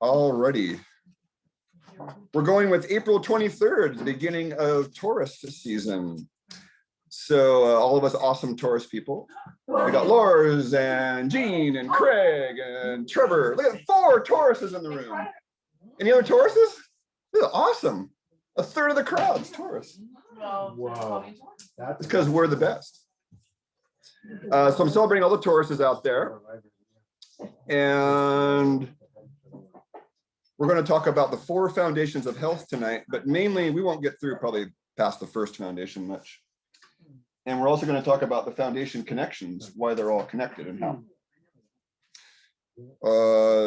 Alrighty. We're going with April 23rd, the beginning of Taurus season. So all of us awesome Taurus people. We got Lars and Jean and Craig and Trevor. Look at 4 Tauruses in the room. Any other Tauruses? This is awesome. A third of the crowd's Taurus. Wow. That's because we're the best. So I'm celebrating all the Tauruses out there. And we're going to talk about the 4 foundations of health tonight, but mainly we won't get through probably past the first foundation much. And we're also going to talk about the foundation connections, why they're all connected and how.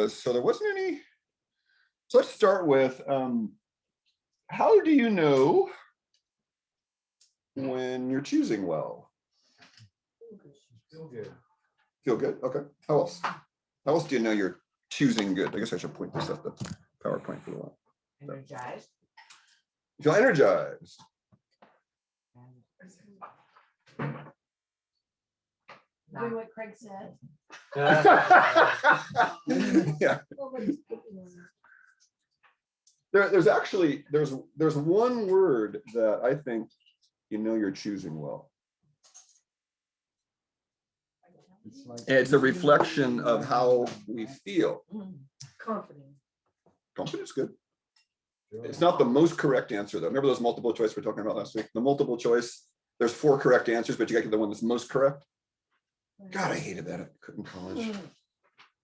So there wasn't any. So let's start with, how do you know when you're choosing well? Feel good. Feel good? Okay. How else? How else do you know you're choosing good? I guess I should point this at the PowerPoint for a while. Energized. You feel energized. Doing what Craig said. Yeah. There's one word that I think you know you're choosing well. It's a reflection of how we feel. Confident. Confidence, good. It's not the most correct answer though. Remember those multiple choice we were talking about last week? The multiple choice, there's 4 correct answers, but you got to get the one that's most correct. God, I hated that in college.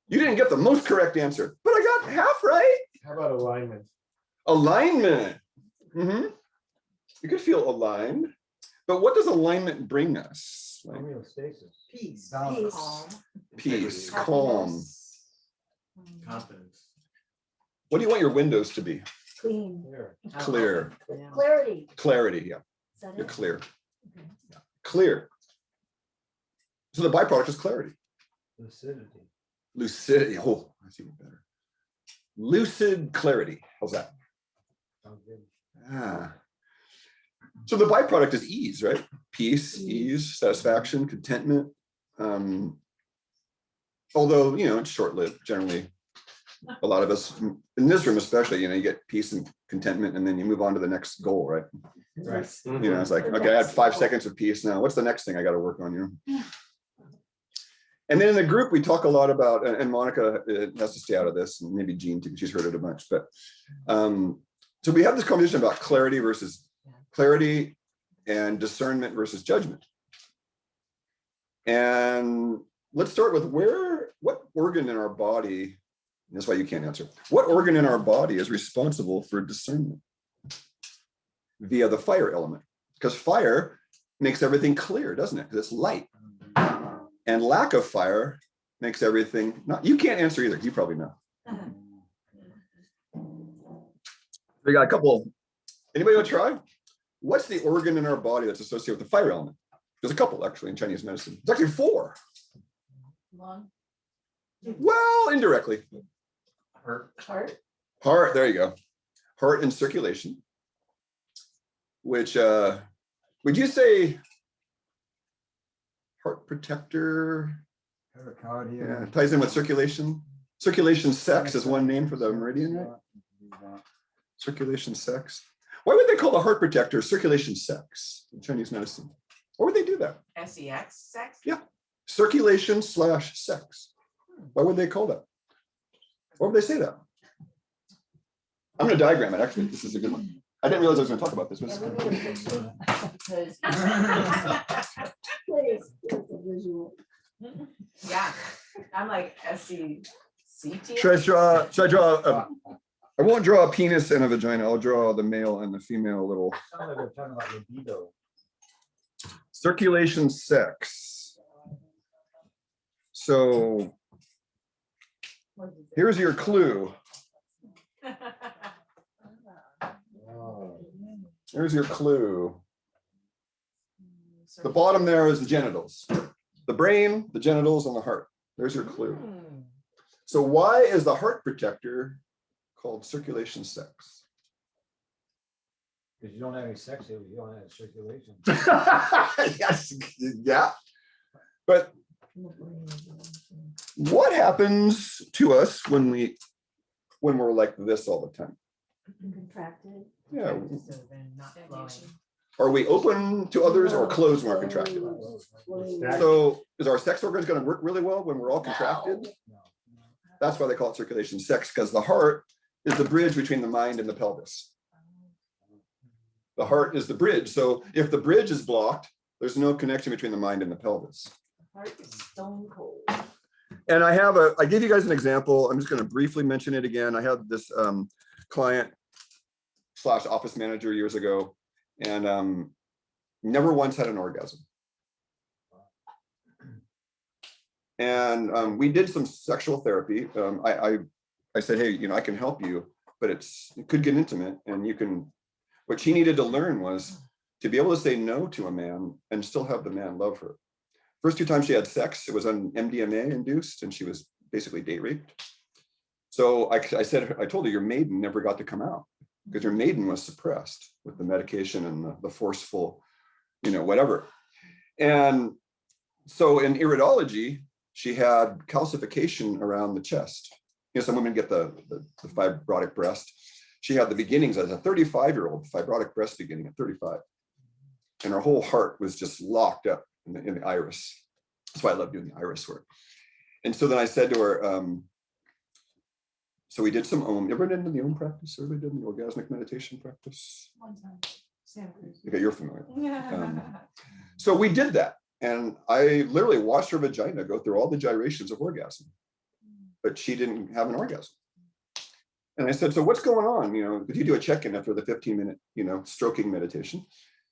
You didn't get the most correct answer, but I got half right. How about alignment? Alignment. You could feel aligned, but what does alignment bring us? Like Homeostasis. Peace. Balance. Calm. peace, calm. Confidence. What do you want your windows to be? Clean. Clear. Clarity. Clarity, yeah. Is that You're it? clear. Okay. Yeah. Clear. So the byproduct is clarity. Lucidity. Lucidity. Oh, that's even better. Lucid clarity. How's that? Sounds good. Ah. So the byproduct is ease, right? Peace, ease, satisfaction, contentment. Although, you know, it's short-lived. Generally, a lot of us in this room, especially, you know, you get peace and contentment, and then you move on to the next goal, right? Right. You know, it's like, okay, I had 5 seconds of peace now. What's the next thing I got to work on? You know. And then in the group, we talk a lot about, and Monica has to stay out of this, and maybe Jean too, she's heard it a bunch. But so we have this conversation about clarity and discernment versus judgment. And let's start with what organ in our body, that's why you can't answer, what organ in our body is responsible for discernment? Via the fire element, because fire makes everything clear, doesn't it? Because it's light. And lack of fire makes everything not. You can't answer either. You probably know. We got a couple. Anybody want to try? What's the organ in our body that's associated with the fire element? There's a couple actually in Chinese medicine. It's actually 4. Lung. Well, indirectly. Heart. Heart. Heart. There you go. Heart and circulation. Which would you say? Heart protector. Yeah, ties in with circulation. Circulation sex is one name for the meridian, right? Circulation sex. Why would they call the heart protector circulation sex in Chinese medicine? Why would they do that? SEX. Sex. Yeah. Circulation / sex. Why would they call that? Why would they say that? I'm going to diagram it, actually. This is a good one. I didn't realize I was going to talk about this. Yeah, I'm like SCCT. Should I draw I won't draw a penis and a vagina. I'll draw the male and the female little. Sounds like we're talking about libido. Circulation sex. So here's your clue. Here's your clue. The bottom there is the genitals. The brain, the genitals, and the heart. There's your clue. So why is the heart protector called circulation sex? Because you don't have any sex if you don't have circulation. Yes, yeah. But what happens to us when we when we're like this all the time? Contracted. Yeah. So then not flowing. Are we open to others or closed when we're contracted? So is our sex organs going to work really well when we're all contracted? That's why they call it circulation sex, because the heart is the bridge between the mind and the pelvis. The heart is the bridge. So if the bridge is blocked, there's no connection between the mind and the pelvis. Heart is stone cold. And I gave you guys an example. I'm just going to briefly mention it again. I had this client / office manager years ago, and never once had an orgasm. And we did some sexual therapy. I said, hey, I can help you, but it could get intimate, and what she needed to learn was to be able to say no to a man and still have the man love her. First 2 times she had sex, it was on MDMA induced, and she was basically date raped. So I told her, your maiden never got to come out because your maiden was suppressed with the medication and the forceful, whatever. And so in iridology, she had calcification around the chest. Some women get the fibrotic breast. She had the beginnings as a 35-year-old, fibrotic breast beginning at 35. And her whole heart was just locked up in the iris. That's why I love doing the iris work. And so then I said to her, so we did some Om. Everybody did the Om practice? Everybody did the orgasmic meditation practice? One time. Santa Cruz. Okay, you're familiar. So we did that. And I literally watched her vagina go through all the gyrations of orgasm, but she didn't have an orgasm. And I said, so what's going on? Did you do a check-in after the 15-minute, stroking meditation?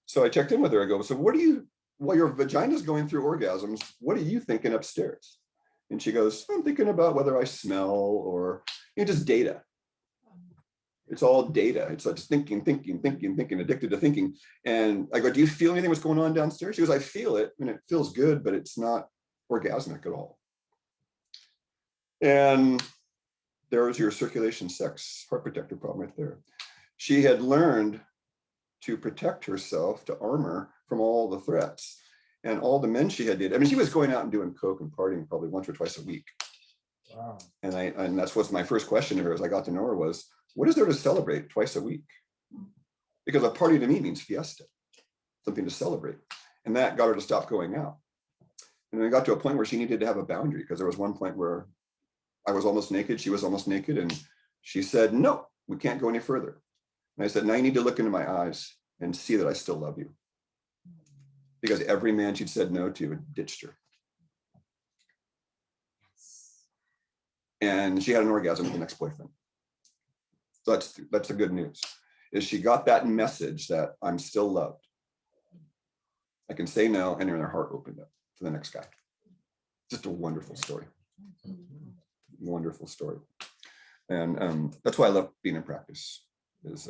So I checked in with her. I go, so while your vagina's going through orgasms, what are you thinking upstairs? And she goes, I'm thinking about whether I smell or just data. It's all data. It's like thinking, addicted to thinking. And I go, do you feel anything what's going on downstairs? She goes, I feel it, and it feels good, but it's not orgasmic at all. And there was your circulation sex heart protector problem right there. She had learned to protect herself, to armor from all the threats. And all the men she had did, she was going out and doing coke and partying probably once or twice a week. Wow. And that's what's my first question to her as I got to know her was, what is there to celebrate twice a week? Because a party to me means fiesta, something to celebrate. And that got her to stop going out. And then I got to a point where she needed to have a boundary, because there was one point where I was almost naked, she was almost naked, and she said, no, we can't go any further. And I said, now you need to look into my eyes and see that I still love you. Because every man she'd said no to had ditched her. And she had an orgasm with the next boyfriend. So that's the good news, is she got that message that I'm still loved. I can say no, and then her heart opened up to the next guy. Just a wonderful story. Wonderful story. And that's why I love being in practice, is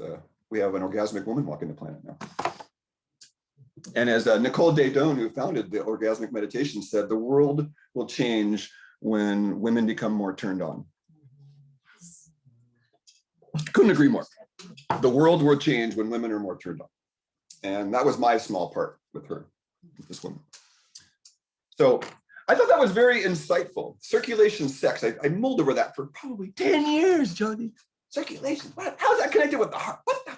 we have an orgasmic woman walking the planet now. And as Nicole Daydon, who founded the orgasmic meditation, said, the world will change when women become more turned on. Couldn't agree more. The world will change when women are more turned on. And that was my small part with her, with this woman. So I thought that was very insightful. Circulation sex. I mulled over that for probably 10 years, Johnny. Circulation. How's that connected with the heart? What the?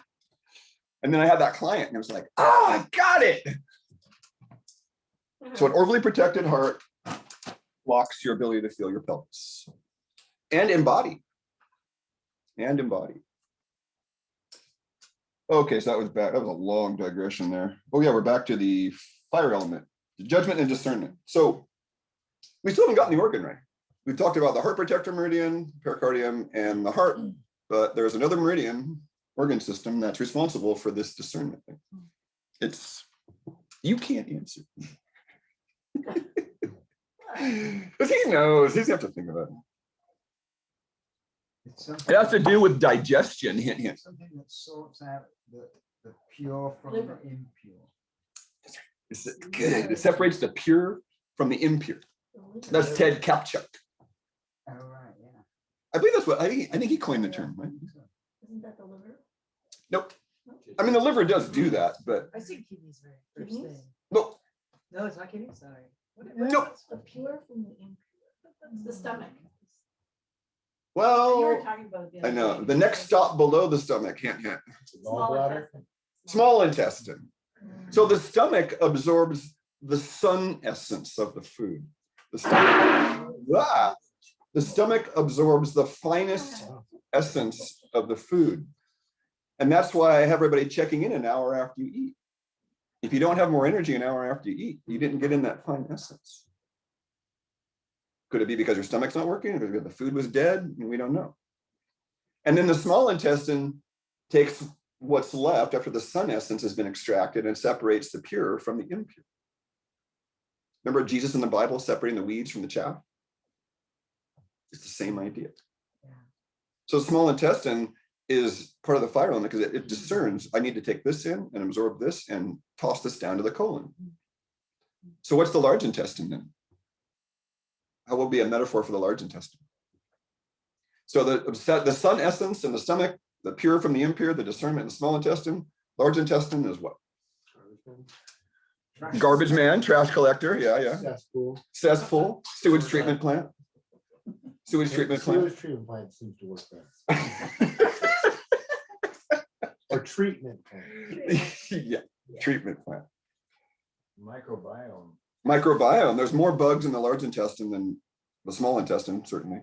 And then I had that client, and I was like, oh, I got it. So an overly protected heart blocks your ability to feel your pelvis and embody. Okay, so that was back. That was a long digression there. Oh yeah, we're back to the fire element, judgment and discernment. So we still haven't gotten the organ right. We've talked about the heart protector meridian, pericardium, and the heart, but there's another meridian, organ system, that's responsible for this discernment thing. You can't answer. Because he knows, he's have to think about it. It has to do with digestion. Hint, hint. Something that sorts out the pure from the impure. It's good. It separates the pure from the impure. That's Ted Kapchuk. Oh, right, yeah. I believe that's what I think he coined the term, right? Isn't that the liver? Nope. I mean, the liver does do that, but I see kidneys very first Kidneys? thing. no, No, it's not kidneys, sorry. no. The pure from the impure. That's the stomach. You were Well, talking about it the I other know, day. the next stop below the stomach, hint, hint, Small Gallbladder? intestine. small intestine. Mm. So the stomach absorbs the sun essence of the food. The stomach absorbs the finest essence of the food. And that's why I have everybody checking in an hour after you eat. If you don't have more energy an hour after you eat, you didn't get in that fine essence. Could it be because your stomach's not working? Or because the food was dead? We don't know. And then the small intestine takes what's left after the sun essence has been extracted and separates the pure from the impure. Remember Jesus in the Bible separating the weeds from the chaff? It's the same idea. Yeah. So small intestine is part of the fire element because it discerns, I need to take this in and absorb this and toss this down to the colon. So what's the large intestine then? How will be a metaphor for the large intestine? So the sun essence in the stomach, the pure from the impure, the discernment in the small intestine. Large intestine is what? Garbage man, trash collector, yeah. Cesspool. Cesspool, sewage treatment plant. Sewage treatment plant. Sewage treatment plant seems to work best. Or treatment plant. Yeah, treatment plant. Microbiome. Microbiome, there's more bugs in the large intestine than the small intestine, certainly.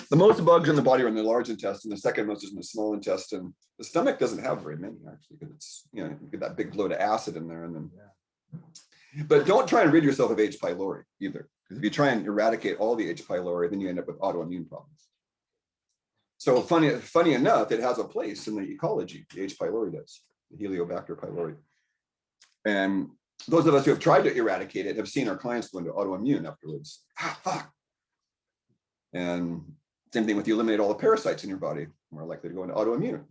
The most bugs in the body are in the large intestine, the second most is in the small intestine. The stomach doesn't have very many actually, because it's, you get that big load of acid in there and then. But don't try and rid yourself of H. pylori either. Because if you try and eradicate all the H. pylori, then you end up with autoimmune problems. So funny enough, it has a place in the ecology, the H. pylori does, the Heliobacter pylori. And those of us who have tried to eradicate it have seen our clients go into autoimmune afterwards. Fuck. And same thing with you eliminate all the parasites in your body, more likely to go into autoimmune.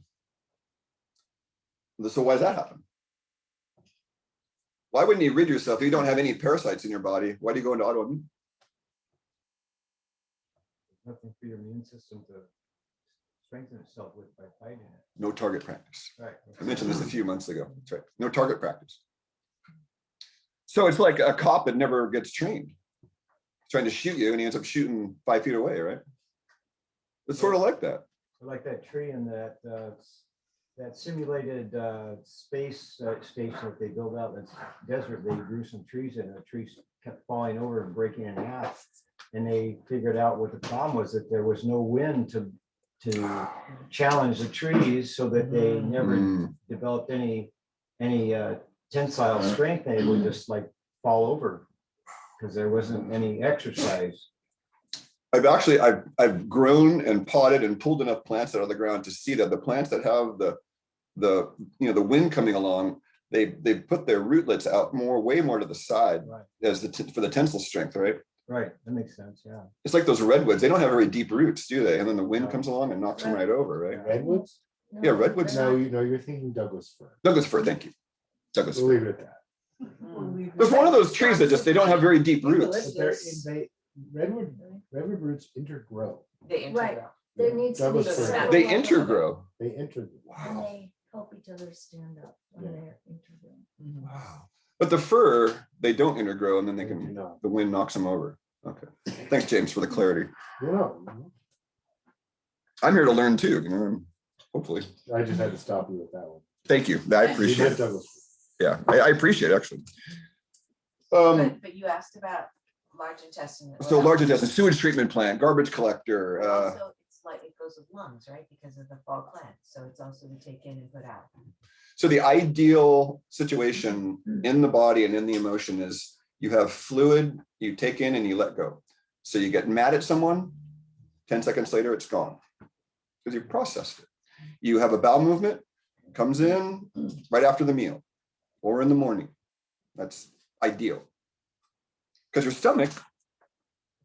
So why does that happen? Why wouldn't you rid yourself if you don't have any parasites in your body? Why do you go into autoimmune? Nothing for your immune system to strengthen itself with by fighting it. No target practice. Right. I mentioned this a few months ago. That's right. No target practice. So it's like a cop that never gets trained, trying to shoot you and he ends up shooting 5 feet away, right? It's sort of like that. Like that tree in that simulated space station that they built out in the desert. They grew some trees and the trees kept falling over and breaking in half. And they figured out what the problem was, that there was no wind to challenge the trees, so that they never developed any tensile strength. They would just like fall over because there wasn't any exercise. I've grown and potted and pulled enough plants out of the ground to see that the plants that have the wind coming along, they put their rootlets out way more to the side, Right. as for the tensile strength, right? Right, that makes sense. Yeah. It's like those redwoods. They don't have very deep roots, do they? And then the wind comes along and knocks them right over, right? Redwoods? Yeah, redwoods. No, you're thinking Douglas fir. Douglas fir, thank you. Douglas We'll fir. leave it at that. There's one of those trees that they don't have very deep roots. But redwood roots intergrow. They Right. There needs to be Douglas fir. several They of them, intergrow. They enter. And Wow. they help each other stand up when they're interviewing. Wow. But the fir, they don't intergrow and then They do not. the wind knocks them over. Okay. Thanks, James, for the clarity. No, I'm here to learn too, hopefully. I just had to stop you with that one. Thank you. I appreciate You did it. Douglas fir. Yeah, I appreciate it actually. But you asked about large intestine. So large intestine, sewage treatment plant, garbage collector. Also, it's like it goes with lungs, right? Because of the fog gland. So it's also to take in and put out. So the ideal situation in the body and in the emotion is you have fluid, you take in and you let go. So you get mad at someone, 10 seconds later, it's gone because you've processed it. You have a bowel movement, comes in right after the meal or in the morning. That's ideal. Because your stomach,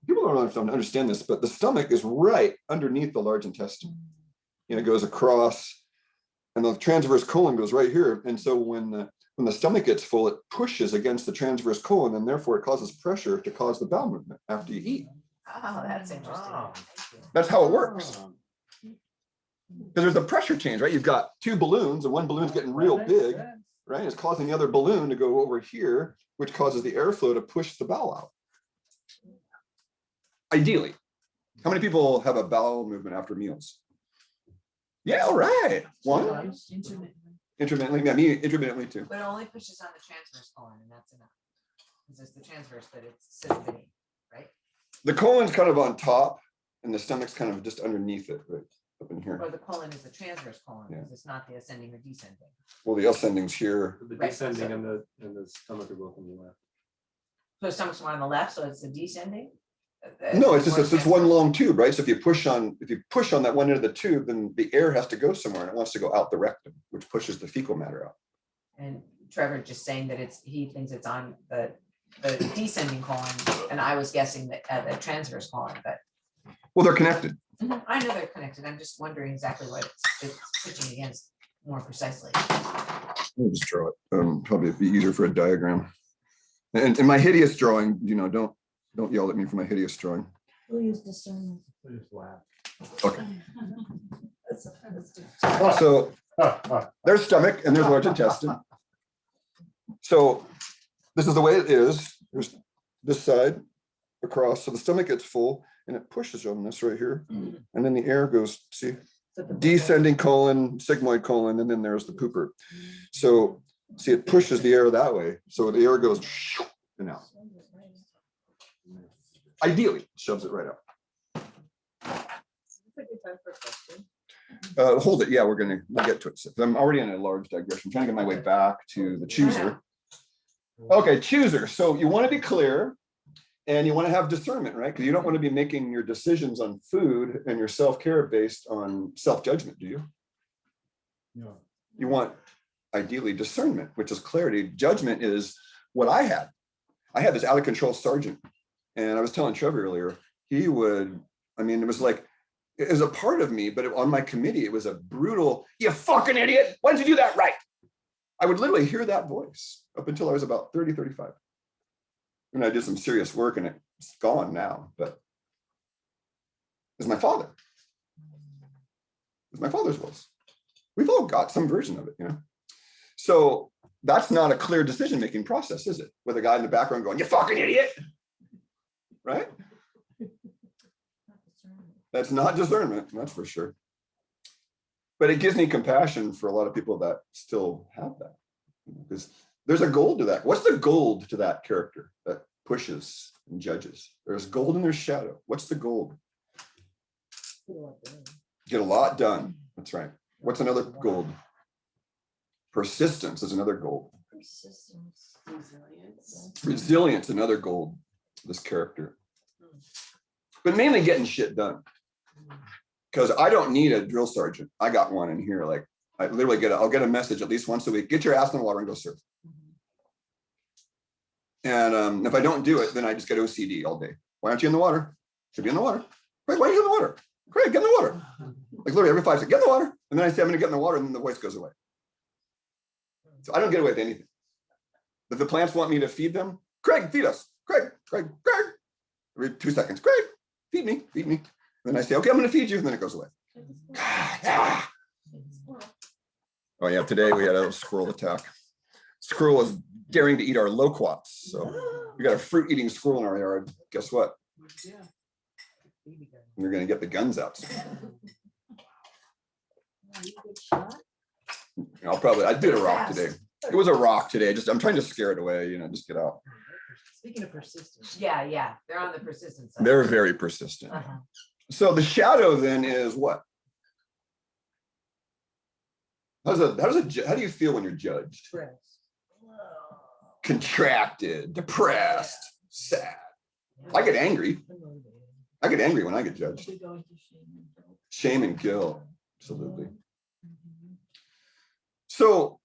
people don't understand this, but the stomach is right underneath the large intestine. It goes across and the transverse colon goes right here. And so when the stomach gets full, it pushes against the transverse colon and therefore it causes pressure to cause the bowel movement after you eat. Oh, that's interesting. Wow. Thank you. That's how it works. Because there's a pressure change, right? You've got two balloons and one balloon's getting real big, right? It's causing the other balloon to go over here, which causes the airflow to push the bowel out. Ideally. How many people have a bowel movement after meals? Yeah, all right. One. Intermittently, yeah, me intermittently too. But it only pushes on the transverse colon, and that's enough. Because it's the transverse, but it's sitting beneath, right? The colon's kind of on top and the stomach's kind of just underneath it, right up in here. Or the colon is the transverse colon, Yeah. because it's not the ascending or descending. Well, the ascending's here. The Right, descending so- and the stomach are both on the left. So the stomach's one on the left, so it's the descending? No, it's just, Or it's one transverse? long tube, right? So if you push on that one end of the tube, then the air has to go somewhere and it wants to go out the rectum, which pushes the fecal matter out. And Trevor just saying that he thinks it's on the descending colon, and I was guessing that the transverse colon, but Well, they're connected. I know they're connected. I'm just wondering exactly what it's pushing against more precisely. I'll just draw it. Probably be easier for a diagram. And in my hideous drawing, don't yell at me for my hideous drawing. We'll use discernment. We just laugh. Okay. That's So there's stomach and there's large intestine. So this is the way it is. There's this side across. So the stomach gets full and it pushes on this right here. And then the air goes, see, descending colon, sigmoid colon, and then there's the pooper. So see, it pushes the air that way. So the air goes and out. Ideally, shoves it right out. Hold it. Yeah, we'll get to it. So I'm already in a large digression. I'm trying to get my way back to the chooser. Okay, chooser. So you want to be clear and you want to have discernment, right? Because you don't want to be making your decisions on food and your self-care based on self-judgment, do you? No. You want ideally discernment, which is clarity. Judgment is what I had. I had this out of control sergeant. And I was telling Trevor earlier, it was like, it was a part of me, but on my committee, it was a brutal, you fucking idiot. Why didn't you do that right? I would literally hear that voice up until I was about 30, 35. And I did some serious work and it's gone now, but it's my father. It's my father's voice. We've all got some version of it, So that's not a clear decision-making process, is it? With a guy in the background going, you fucking idiot, right? That's not discernment, that's for sure. But it gives me compassion for a lot of people that still have that. Because there's a gold to that. What's the gold to that character that pushes and judges? There's gold and there's shadow. What's the gold? Get a lot done. That's right. What's another gold? Persistence is another gold. Persistence. Resilience, another gold, this character. But mainly getting shit done. Because I don't need a drill sergeant. I got one in here. Like I literally I'll get a message at least once a week. Get your ass in the water and go surf. And if I don't do it, then I just get OCD all day. Why aren't you in the water? Should be in the water. Craig, why are you in the water? Craig, get in the water. Like literally every 5 seconds, get in the water. And then I say I'm gonna get in the water, and then the voice goes away. So I don't get away with anything. If the plants want me to feed them, Craig, feed us. Craig. Every 2 seconds, Craig, feed me. Then I say, okay, I'm gonna feed you, and then it goes away. Oh yeah, today we had a squirrel attack. Squirrel was daring to eat our loquats. So we got a fruit eating squirrel in our yard. Guess what? We're gonna get the guns out. I did a rock today. It was a rock today. I'm trying to scare it away, just get out. Speaking of persistence. Yeah, they're on the persistence side. They're very persistent. Uh-huh. So the shadow then is what? How do you feel when you're judged? Contracted, depressed, sad. I get angry. I get angry when I get judged. Shame and guilt, absolutely. So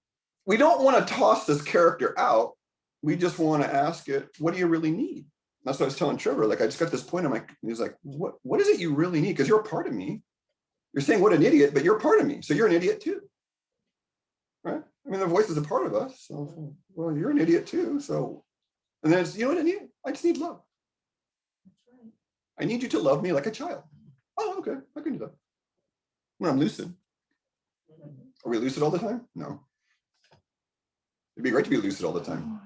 we don't want to toss this character out. We just want to ask it, what do you really need? That's what I was telling Trevor. Like, I just got this point. He's like, what is it you really need? Because you're a part of me. You're saying what an idiot, but you're a part of me. So you're an idiot too. Right? I mean, the voice is a part of us. So, well, you're an idiot too. So, and then it's, you know what I need? I just need love. I need you to love me like a child. Oh, okay. I can do that. When I'm lucid. Are we lucid all the time? No. It'd be great to be lucid all the time.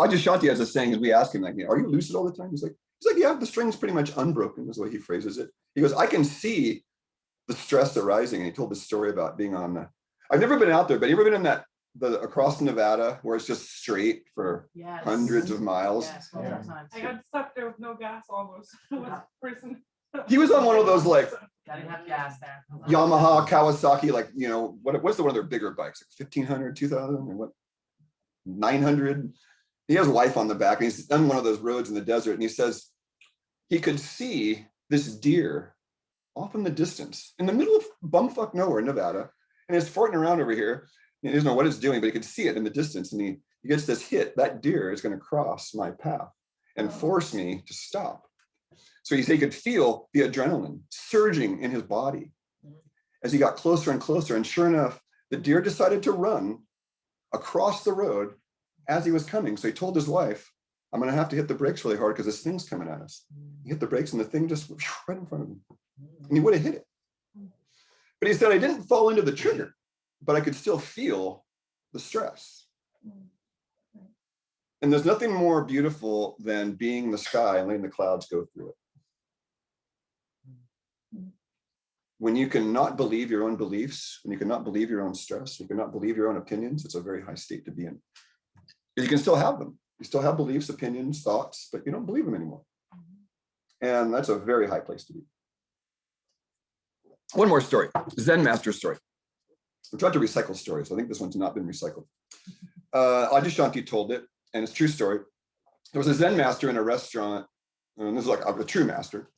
Ajashanti has a saying, as we ask him, like, are you lucid all the time? He's like, He's like, yeah, the string's pretty much unbroken, is the way he phrases it. He goes, I can see the stress arising. And he told this story about being on the, I've never been out there, but you ever been in the across Nevada where it's just straight for Yes. hundreds of miles? Yes, multiple Yeah. times. I got stuck there with no gas almost. With person. He was on one of those like Gotta have gas there. Yamaha, Kawasaki, like, you know, what's the one of their bigger bikes? Like 1500, 2000, or what? 900. He has a wife on the back, and he's on one of those roads in the desert, and he says he could see this deer off in the distance in the middle of bumfuck nowhere in Nevada, and it's farting around over here. He doesn't know what it's doing, but he could see it in the distance, and he gets this hit. That deer is going to cross my path and force me to stop. So he said he could feel the adrenaline surging in his body as he got closer and closer. And sure enough, the deer decided to run across the road as he was coming. So he told his wife, I'm going to have to hit the brakes really hard because this thing's coming at us. He hit the brakes and the thing just went right in front of him. And he would have hit it. But he said, I didn't fall into the trigger, but I could still feel the stress. And there's nothing more beautiful than being in the sky and letting the clouds go through it. When you cannot believe your own beliefs, when you cannot believe your own stress, you cannot believe your own opinions, it's a very high state to be in. But you can still have them. You still have beliefs, opinions, thoughts, but you don't believe them anymore. And that's a very high place to be. One more story, Zen master story. We tried to recycle stories. I think this one's not been recycled. Adyashanti told it, and it's a true story. There was a Zen master in a restaurant, and this is like a true master.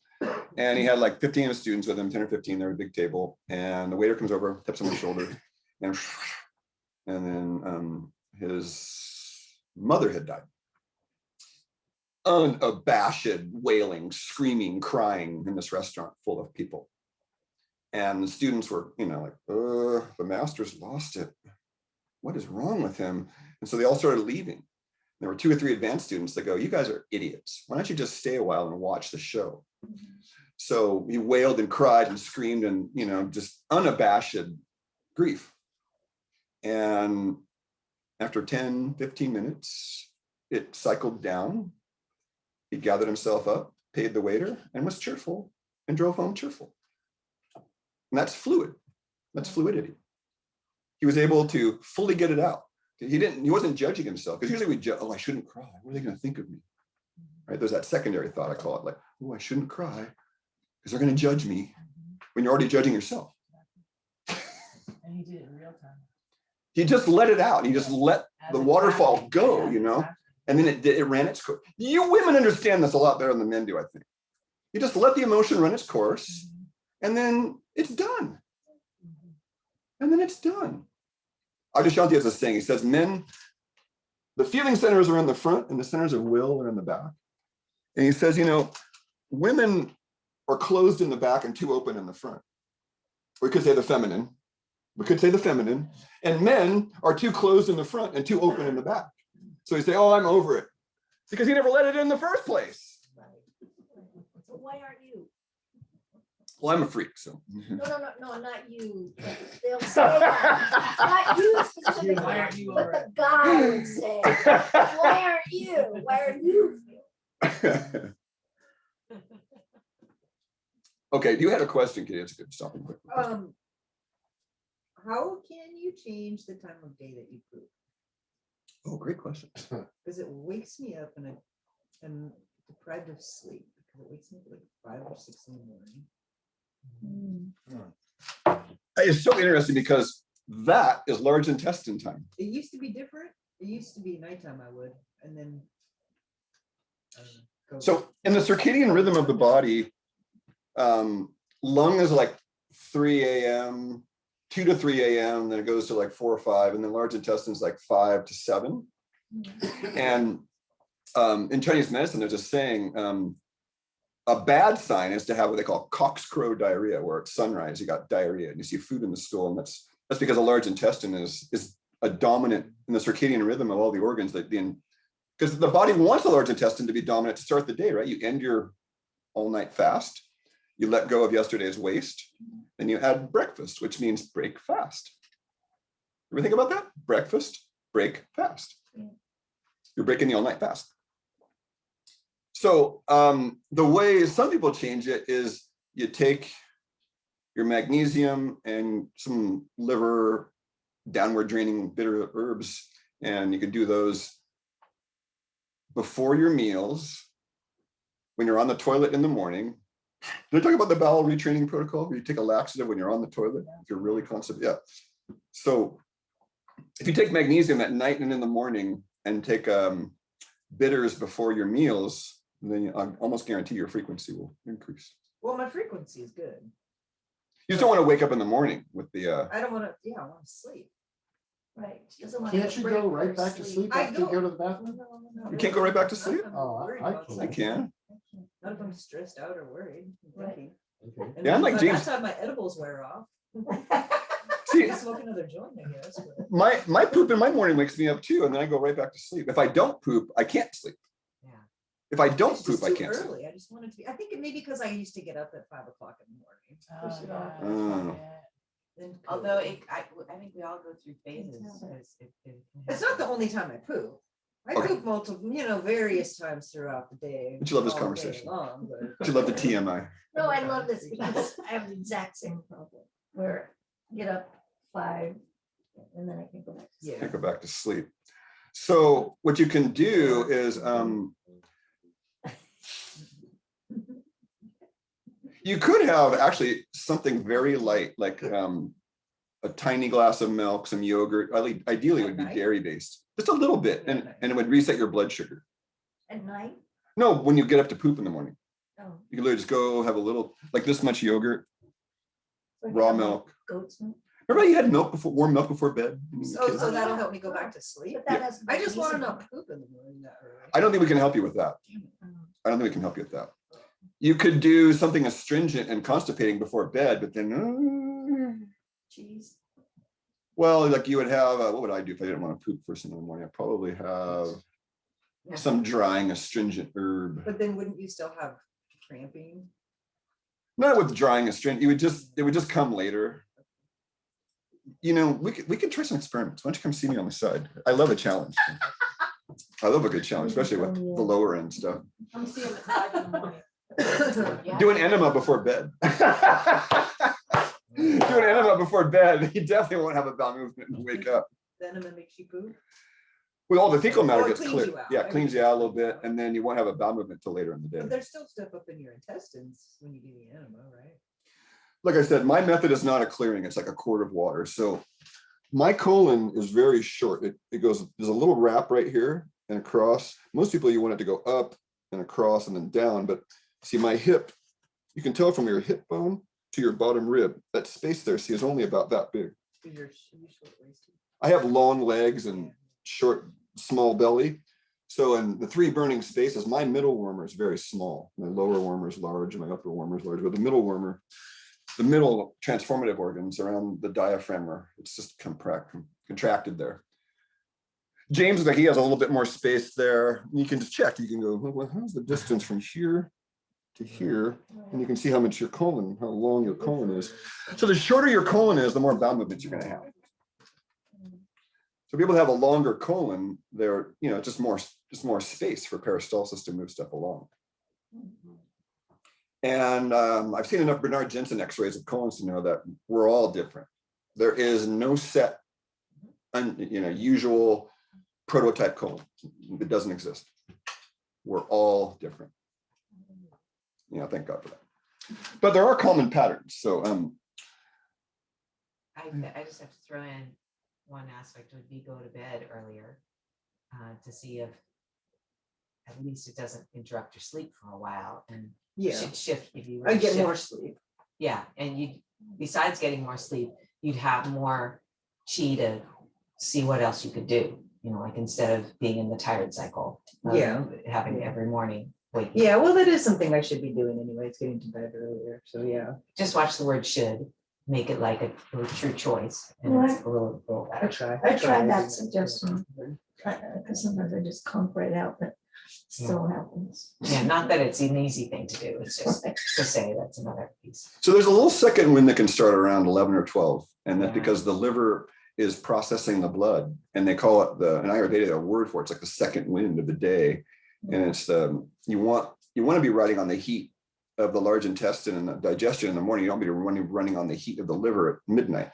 And he had like 15 of his students with him, 10 or 15, they're at a big table. And the waiter comes over, taps him on the shoulder, and then his mother had died. Unabashed wailing, screaming, crying in this restaurant full of people. And the students were, you know, like, the master's lost it. What is wrong with him? And so they all started leaving. There were 2 or 3 advanced students that go, you guys are idiots. Why don't you just stay a while and watch the show? So he wailed and cried and screamed and, you know, just unabashed grief. And after 10, 15 minutes, it cycled down. He gathered himself up, paid the waiter, and was cheerful and drove home cheerful. And that's fluid. That's fluidity. He was able to fully get it out. He wasn't judging himself, because usually we judge, oh, I shouldn't cry. What are they going to think of me? Right? There's that secondary thought, I call it, like, oh, I shouldn't cry because they're going to judge me, when you're already judging yourself. And he did it in real time. He just let it out. He just let As the it waterfall happened. go, Yeah, you know? exactly. And then it ran its course. You women understand this a lot better than men do, I think. You just let the emotion run its course, and then it's done. And then it's done. Adyashanti has a saying. He says, men, the feeling centers are in the front and the centers of will are in the back. And he says, you know, women are closed in the back and too open in the front. We could say the feminine. We could say the feminine. And men are too closed in the front and too open in the back. So you say, oh, I'm over it. Because he never let it in the first place. So why aren't you? Well, I'm a freak, so. No, not you. They'll say that. Not you specifically, Why aren't you but over the guy would say, why aren't you? Why are you? Okay, you had a question, Kitty. It's a good stopping quick. How can you change the time of day that you poop? Oh, great question. Because it wakes me up and I'm deprived of sleep because it wakes me up at like 5 or 6 in the morning. It's so interesting because that is large intestine time. It used to be different. It used to be nighttime I would, and then. So in the circadian rhythm of the body, lung is like 3 a.m., 2 to 3 a.m., then it goes to like 4 or 5, and then large intestine is like 5 to 7. And in Chinese medicine, there's a saying, a bad sign is to have what they call cockscrow diarrhea, where at sunrise you got diarrhea and you see food in the stool, and that's because a large intestine is a dominant in the circadian rhythm of all the organs that because the body wants the large intestine to be dominant to start the day, right? You end your all-night fast, you let go of yesterday's waste, then you add breakfast, which means break fast. Ever think about that? Breakfast, break fast. You're breaking the all-night fast. So the way some people change it is you take your magnesium and some liver downward draining bitter herbs, and you could do those before your meals, when you're on the toilet in the morning. Did I talk about the bowel retraining protocol where you take a laxative when you're on the toilet if you're really constipated? Yeah. So if you take magnesium at night and in the morning and take bitters before your meals, then I almost guarantee your frequency will increase. Well, my frequency is good. You just don't want to wake up in the morning with the. I don't want to, yeah, I want to sleep. Right. She doesn't want Can't to you break go right her back to sleep I after you go- go to the bathroom? You can't go right back to sleep? I'm Oh, worried I about can. I sleep. can. Not if I'm stressed out or worried. I'm Right. thinking. Okay. And Yeah, I'm then like by James. that time my edibles wear off. See, I smoke another joint, I guess. but- my poop in my morning wakes me up too, and then I go right back to sleep. If I don't poop, I can't sleep. Yeah. If I don't It's just poop, I too can't sleep. early. I just wanted to be, I think it may be because I used to get up at 5 o'clock in the morning. Push it off. Mm. Then Although poop. I think we all go through phases. It's not the only time I poop. I Okay. poop multiple, various times throughout the day. But you love this all day conversation. long, but- But you love the TMI. No, I love this because I have the exact same problem where I get up 5 and then I can go back to sleep. Yeah. Can't go back to sleep. So what you can do is you could have actually something very light, like a tiny glass of milk, some yogurt. Ideally, it would be At night? dairy based, just a little bit, Yeah, and at night. it would reset your blood sugar. At night? No, when you get up to poop in the morning, Oh. you can literally just go have a little, like this much yogurt, So I raw have milk. Goat's milk. Remember you had milk before, warm milk before bed? when you were So, kids? so that'll help me go back to sleep. But that has I just want to magnesium not poop in the morning that early. I don't think we can help you with that. I don't think we can help you with that. You could do something astringent and constipating before bed, but then, Cheese. well, like you would have, what would I do if I didn't want to poop first thing in the morning? I'd probably have Yeah. some drying astringent herb. But then wouldn't you still have cramping? Not with drying astringent, it would just come later. We could try some experiments. Why don't you come see me on the side? I love a challenge. I love a good challenge, especially with the lower end stuff. I'm seeing the 5 in the morning. Do an enema before bed. Do an enema before bed. You definitely won't have a bowel movement and wake up. Venom makes you poop? Well, all the fecal matter Or it gets cleans clear. you out. Yeah, it cleans you out a little bit, and then you won't have a bowel movement till later in the But day. there's still stuff up in your intestines when you do the enema, right? Like I said, my method is not a clearing. It's like a quart of water. So my colon is very short. It goes, there's a little wrap right here and across. Most people, you want it to go up and across and then down. But see, my hip, you can tell from your hip bone to your bottom rib, that space there, see, is only about that big. You're short-waisted. I have long legs and short, small belly. So in the 3 burning spaces, my middle warmer is very small. My lower warmer is large, and my upper warmer is large. But the middle warmer, the middle transformative organs around the diaphragm it's just contracted there. James is like, he has a little bit more space there. You can just check. You can go, well, how's the distance from here to here? And you can see how much your colon, how long your colon is. So the shorter your colon is, the more bowel movements you're going to have. So people that have a longer colon, they're, just more space for peristalsis to move stuff along. And I've seen enough Bernard Jensen x-rays of colons to know that we're all different. There is no set, usual prototype colon. It doesn't exist. We're all different. Thank God for that. But there are common patterns. So I just have to throw in one aspect would be go to bed earlier to see if at least it doesn't interrupt your sleep for a while and Yeah, shift if you I get shift. more sleep. Yeah, and you besides getting more sleep, you'd have more chi to see what else you could do. Like instead of being in the tired cycle. Of Yeah. having every morning waking. Yeah, well, that is something I should be doing anyway. It's getting to bed earlier. So yeah. Just watch the word should, make it like a true choice, and it's a little I better. try. I tried that suggestion. Because sometimes I just conk right out, but still happens. Yeah, not that it's an easy thing to do. It's just to say that's another piece. So there's a little second wind that can start around 11 or 12. And that's Yeah. because the liver is processing the blood, and they call it in Ayurveda a word for it. It's like the second wind of the day. And it's you want to be riding on the heat of the large intestine and the digestion in the morning. You don't be running on the heat of the liver at midnight.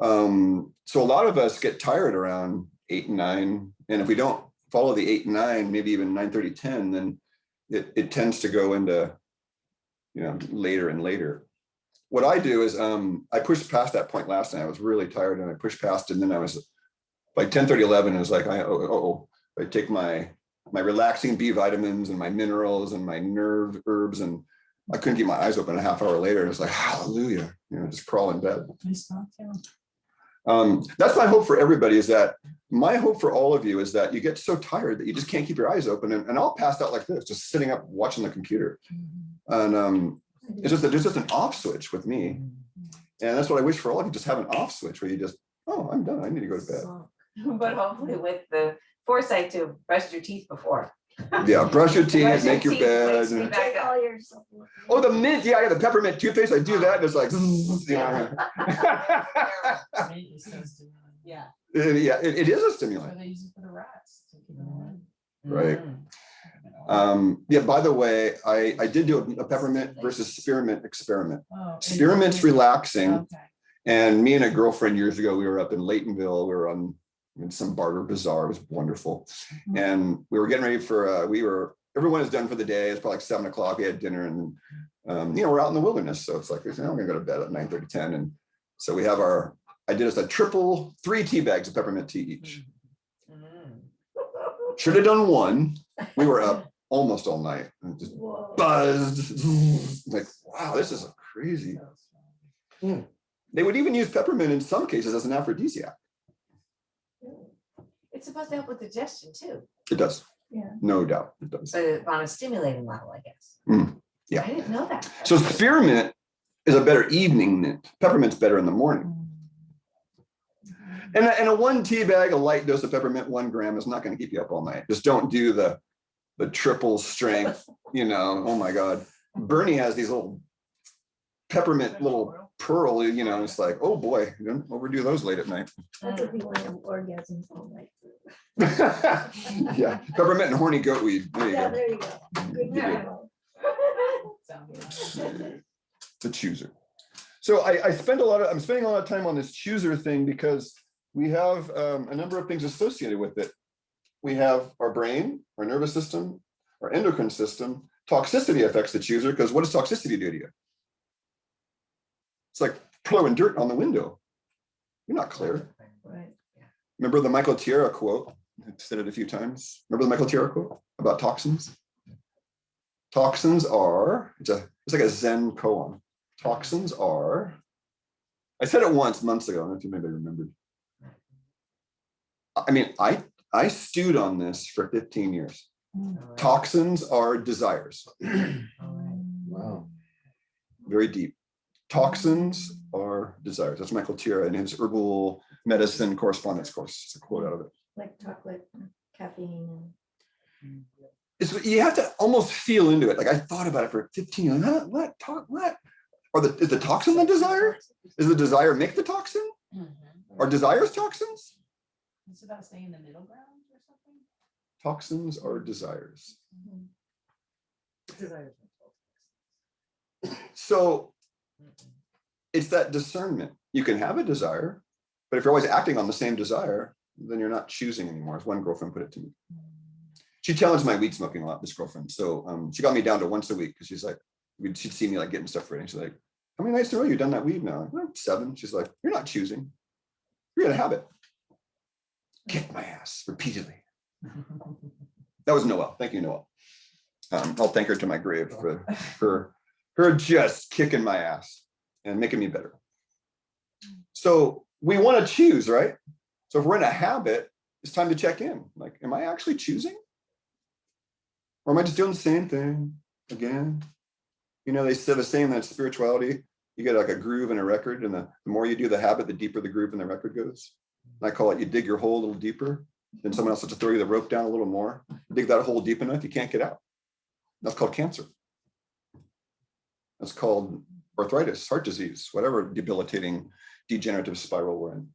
So a lot of us get tired around 8 and 9. And if we don't follow the 8 and 9, maybe even 9:30, 10, then it tends to go into, later and later. What I do is I pushed past that point last night. I was really tired and I pushed past it. And then I was like 10:30, 11, it was like, I take my relaxing B vitamins and my minerals and my nerve herbs, and I couldn't keep my eyes open. A half hour later, it was like, hallelujah, just crawl in bed. That's my hope for everybody, my hope for all of you is that you get so tired that you just can't keep your eyes open. And I'll pass out like this, just sitting up watching the computer. And there's just an off switch with me. And that's what I wish for all of you, just have an off switch where you just, I'm done, I need to go to bed. But hopefully with the foresight to brush your teeth before. Yeah, brush your teeth, Brush your make your teeth, bed. wakes me back up. All your supplements. Oh, the mint, yeah, the peppermint toothpaste, I do that, and it's like, Yeah. yeah, it is a That's stimulant, why they use it for the rats. to keep them away. right? Mm. Yeah, by the way, I did do a peppermint versus spearmint experiment. Oh, and- Spearmint's relaxing, Okay. and me and a girlfriend years ago, we were up in Laytonville, we were in some barter bazaar, it was wonderful. And we were getting ready for, everyone is done for the day, it's probably like 7 o'clock, we had dinner, and we're out in the wilderness, so it's like, I'm gonna go to bed at 9:30, 10, and so we have I did us a triple 3 tea bags of peppermint tea each. Mm. Should have done 1. We were up almost all night and just Whoa. buzzed. Like, wow, this is crazy. They would even use peppermint in some cases as an aphrodisiac. It's supposed to help with digestion too, It does. Yeah. No doubt it does. but on a stimulating level, I guess. Yeah. I didn't know that. So spearmint is a better evening mint. Peppermint's better in the morning. And a 1 tea bag, a light dose of peppermint, 1 gram is not going to keep you up all night. Just don't do the triple strength, oh my God. Bernie has these little peppermint little pearl, it's like, oh boy, don't overdo those late at night. That's what people have orgasms all night. Yeah, peppermint and horny goat weed. There you Yeah, go. there you go. Good combo. The chooser. So I'm spending a lot of time on this chooser thing because we have a number of things associated with it. We have our brain, our nervous system, our endocrine system. Toxicity affects the chooser because what does toxicity do to you? It's like throwing dirt on the window. You're not clear. Right. Remember the Michael Tierra quote? I've said it a few times. Remember the Michael Tierra quote about toxins? Toxins are, it's like a Zen koan. Toxins are, I said it once months ago, I don't know if you maybe remembered. I mean, I stewed on this for 15 years. Toxins are desires. Wow. Very deep. Toxins are desires. That's Michael Tierra in his herbal medicine correspondence course. It's a quote out of it. Like chocolate, caffeine. You have to almost feel into it. Like I thought about it for 15 years. What? Is the toxin the desire? Is the desire make the toxin? Are desires toxins? It's about staying in the middle ground or something. Toxins are desires. So it's that discernment. You can have a desire, but if you're always acting on the same desire, then you're not choosing anymore, as one girlfriend put it to me. She challenged my weed smoking a lot, this girlfriend. So she got me down to once a week because she's like, she'd see me like getting stuff ready. She's like, how many nights in a row you've done that weed now? I'm like, 7. She's like, you're not choosing. You're in a habit. Kick my ass repeatedly. That was Noelle. Thank you, Noelle. I'll thank her to my grave for her just kicking my ass and making me better. So we want to choose, right? So if we're in a habit, it's time to check in. Like, am I actually choosing? Or am I just doing the same thing again? They said the same that spirituality, you get like a groove in a record, and the more you do the habit, the deeper the groove in the record goes. And I call it, you dig your hole a little deeper, then someone else has to throw you the rope down a little more. Dig that hole deep enough, you can't get out. That's called cancer. That's called arthritis, heart disease, whatever debilitating degenerative spiral we're in.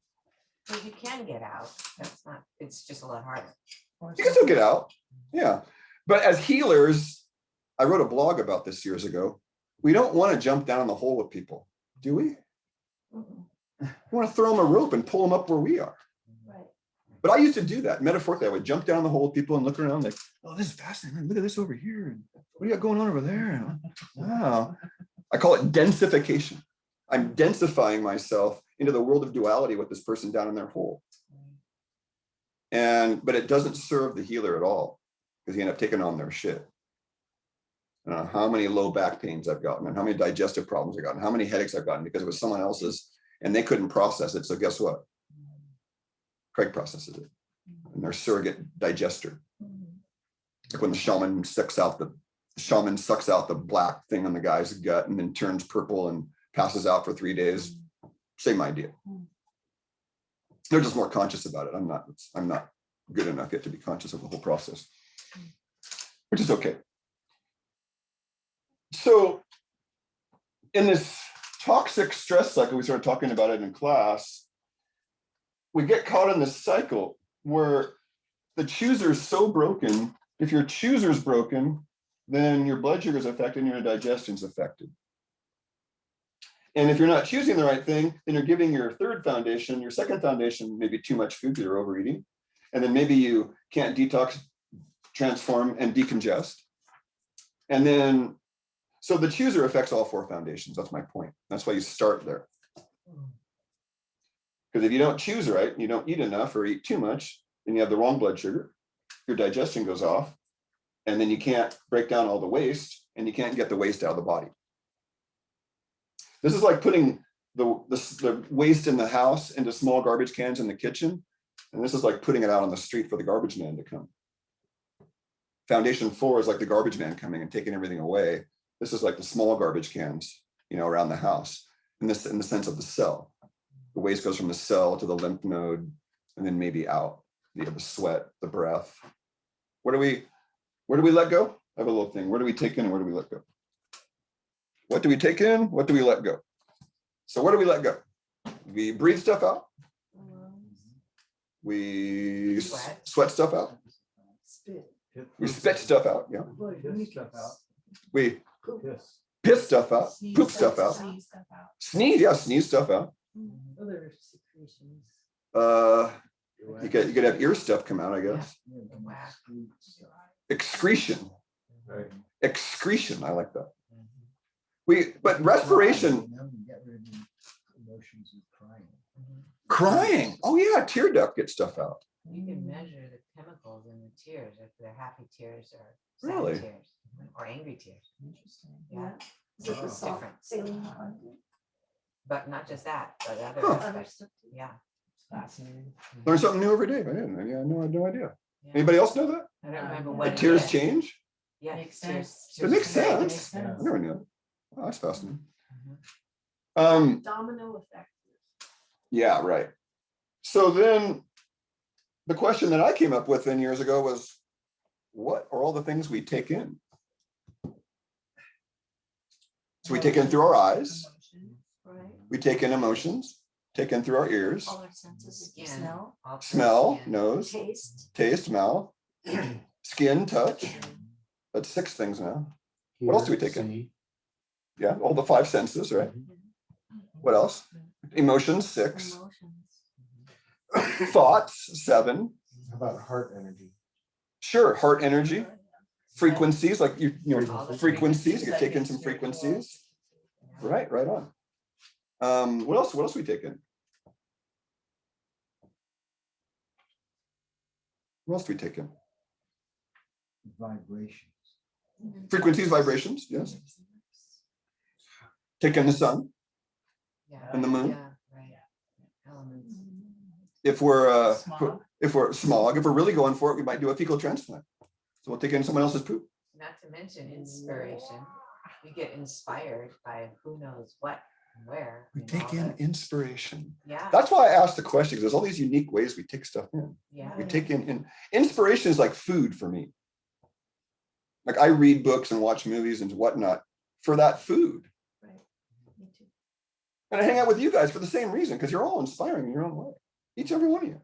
But you can get out. That's not, it's just a lot harder. You can still get out. Yeah. But as healers, I wrote a blog about this years ago. We don't want to jump down the hole with people, do we? Mhm. We want to throw them a rope and pull them up where we are. Right. But I used to do that. Metaphorically, I would jump down the hole with people and look around like, oh, this is fascinating. Look at this over here. And what do you got going on over there? Wow. I call it densification. I'm densifying myself into the world of duality with this person down in their hole. But it doesn't serve the healer at all because you end up taking on their shit. I don't know how many low back pains I've gotten and how many digestive problems I've gotten, how many headaches I've gotten because it was someone else's and they couldn't process it. So guess what? Craig processes it and their surrogate digester. Like when the shaman sucks out the black thing on the guy's gut and then turns purple and passes out for 3 days. Same idea. They're just more conscious about it. I'm not good enough yet to be conscious of the whole process, which is okay. So in this toxic stress cycle, we started talking about it in class, we get caught in this cycle where the chooser is so broken. If your chooser is broken, then your blood sugar is affected and your digestion is affected. And if you're not choosing the right thing, then you're giving your third foundation, your second foundation, maybe too much food because you're overeating. And then maybe you can't detox, transform, and decongest. And then, so the chooser affects all four foundations. That's my point. That's why you start there. Because if you don't choose right, you don't eat enough or eat too much, then you have the wrong blood sugar, your digestion goes off, and then you can't break down all the waste, and you can't get the waste out of the body. This is like putting the waste in the house into small garbage cans in the kitchen, and this is like putting it out on the street for the garbage man to come. Foundation 4 is like the garbage man coming and taking everything away. This is like the small garbage cans, around the house, in the sense of the cell. The waste goes from the cell to the lymph node, and then maybe out. The sweat, the breath. Where do we let go? I have a little thing. Where do we take in and where do we let go? What do we take in? What do we let go? So where do we let go? We breathe stuff out. We sweat stuff out. We spit stuff out. Yeah. Piss stuff out. We Piss. piss stuff out. Poop stuff out. Sneeze stuff out. Sneeze. Yeah, sneeze stuff out. Other secretions. You could have ear stuff come out, I guess. Whack. Excretion. Right. Excretion. I like that. But respiration. Get rid of the emotions of Crying. Oh yeah, tear duct gets stuff out. You can measure the chemicals in the tears, if they're happy tears or sad Really? tears or angry tears. Interesting. Yeah, Is it the Oh. salt Different. saline content? but not just that, but other Huh. Other aspects. stuff too? Yeah. Fascinating. Learn something new every day. I didn't. I had no idea. yeah. Anybody else know that? I don't remember The what The it tears is. change? Yeah, Makes tears- sense. It makes tears- Makes sense. sense. I never knew that. Oh, that's fascinating. Mhm. Domino effect. Yeah, right. So then the question that I came up with 10 years ago was, what are all the things we take in? So we take in through our eyes, Right. we take in emotions, take in through our ears, All our senses, Skin. smell, All through smell, skin. nose, taste. taste, smell, skin, touch. That's 6 things now. What else do we take in? Yeah, all the 5 senses, right? What else? Emotions, 6. Emotions. Thoughts, 7. How about heart energy? Sure, heart energy. Frequencies, like All the frequencies, you like take in it's some spiritual. frequencies. Yeah. Right on. What else we take in? What else do we take in? Vibrations. Frequencies, vibrations, yes. Take in the sun. Yeah. And the moon? Yeah, right. Elements. If we're Smog. if we're smog, if we're really going for it, we might do a fecal transplant. So we'll take in someone else's poop. Not to mention inspiration. You get inspired by who knows what and where. We and take all in the- inspiration. Yeah, That's why I asked the question, because there's all these unique ways we take stuff in. yeah. We take in inspiration is like food for me. Like I read books and watch movies and whatnot for that food. Right. Me too. And I hang out with you guys for the same reason, because you're all inspiring in your own way. Each and every one of you.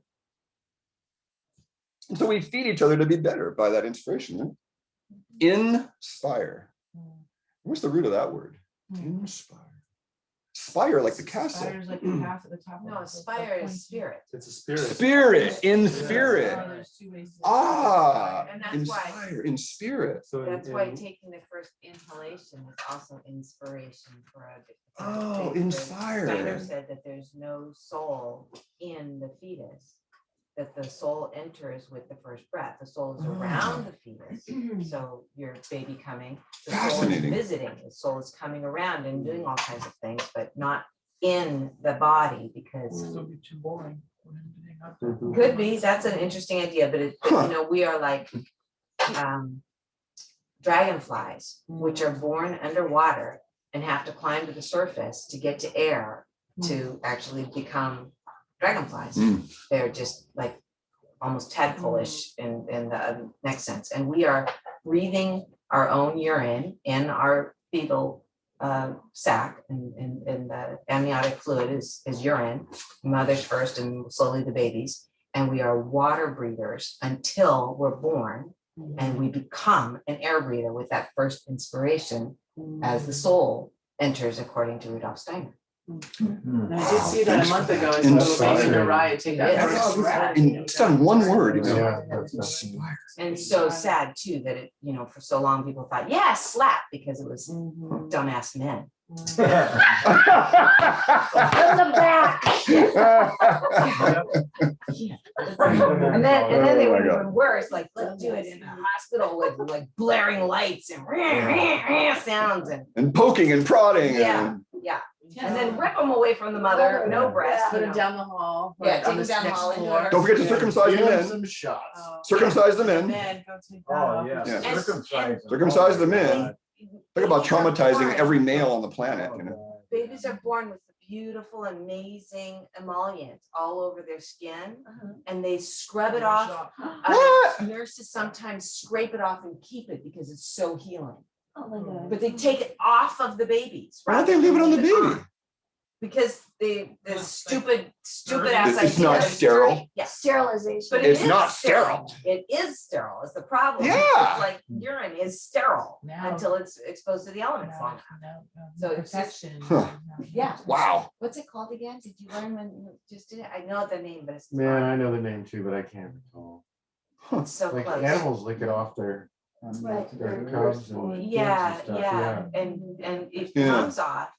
And so we feed each other to be better by that inspiration. Right? Inspire. What's the root of that word? Inspire. Spire, like the castle. Spire's like the half at the top. No, aspire is spirit. It's a spirit. Spirit, in Yeah. spirit. Oh, there's two ways to- Ah, And that's why- inspire, in spirit. So That's why taking the first inhalation is also inspiration for a. Oh, the- inspire. Steiner said that there's no soul in the fetus, that the soul enters with the first breath. The soul is around the fetus. So your baby coming, the soul is Fascinating. visiting, the soul is coming around and doing all kinds of things, but not in the body because It'll be too boring. for him to hang out Mhm. there. could be, that's an interesting idea, but Huh. we are like dragonflies, which are born underwater and have to climb to the surface to get to air to actually become dragonflies. Mm. They're just like almost tadpole-ish in the next sense. And we are breathing our own urine in our fetal sac, and the amniotic fluid is urine, mother's first and slowly the baby's. And we are water breathers until we're born, and we become an air breather with that first inspiration as the soul enters, according to Rudolf Steiner. And I did see that a month ago. I saw a little baby in a Inspiring. riot take that Yes. first breath. And it's done one word, you know. Yeah, that's- Inspire. And so sad too that it, for so long people thought, yeah, slap, because it was dumbass men. And then they Oh were my God. even worse, like, let's do it in a hospital with like blaring lights and sounds And poking and prodding. Yeah. and then rip them away from the mother, no breast. Put you him know. down the hall. Yeah, like, take on him this down the next hall into floor. our- Don't forget to circumcise the Give him men. some shots. Oh, Circumcise the men. Men, go take that Oh, off. yeah. Yeah. Circumcise them. Circumcise the Oh, my men. God. Think about Babies are traumatizing born- every male on the planet, Oh, you know. God. Babies are born with beautiful, amazing emollients all over their skin, and they scrub it off. What? Nurses sometimes scrape it off and keep it because it's so healing. Oh my God. But they take it off of the babies. Why don't they leave it on the baby? Because the stupid ass It's not idea is sterile. dirty. Yes. Sterilization. But it It's is not sterile. It is sterile. It's the problem. Yeah. It's like urine is sterile Now- until it's exposed to the elements long enough. So it's just- Protection. Huh. Yeah. Wow. What's it called again? Did you learn when you just did it? I know the name, but it's Man, I know the name too, but I can't recall. it's so Like close. animals lick it off their Right. cubs and kids Yeah, and stuff, yeah, and it Yeah. comes off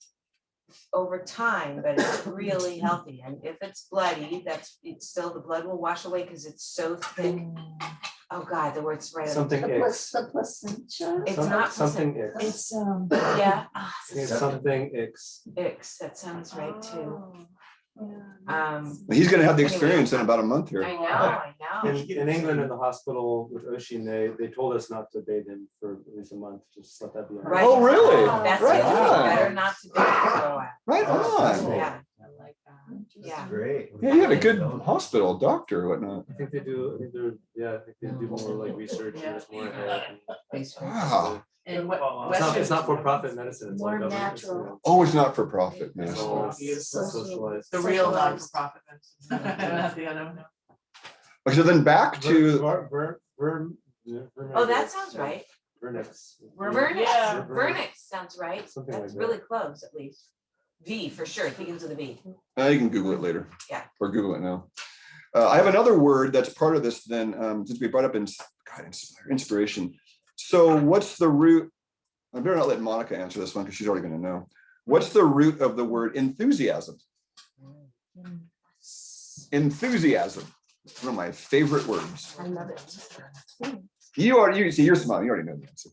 over time, but it's really healthy. And if it's bloody, it's still, the blood will wash away because it's so thick. Oh God, the word's right. Something The X. placenta. It's not Something placenta. X. It's, Yeah, It's something X. Ix, that sounds right too. yeah. He's gonna have the experience in about a month I here. know. In England, in the hospital with Oshin, they told us not to bathe him for at least a month. Just let that be. Right. Oh, really? That's Right it. on. Better not to do it for a while. Right on. Yeah, I like that. yeah. Great. Yeah, you had a good hospital, doctor, whatnot. I think they do. I think they do more like research and it's more ahead. Basically. Wow. And what? It's not for profit medicine. It's all More government. It's, natural. Oh, it's not for profit, man. It's all Social- socialized. The real Socialized. non-for-profit medicine. Not the other one. Okay, so then back to, Oh, that sounds right. Vernix. Vernix, Yeah. Vernix sounds right. Something That's like that. really close, at least. V for sure, it begins with a V. you can Google it later. Yeah. Or Google it now. I have another word that's part of this then, since we brought up inspiration. So what's the root? I better not let Monica answer this one because she's already gonna know. What's the root of the word enthusiasm? Enthusiasm, one of my favorite words. I love it. You see, you're smiling, you already know the answer.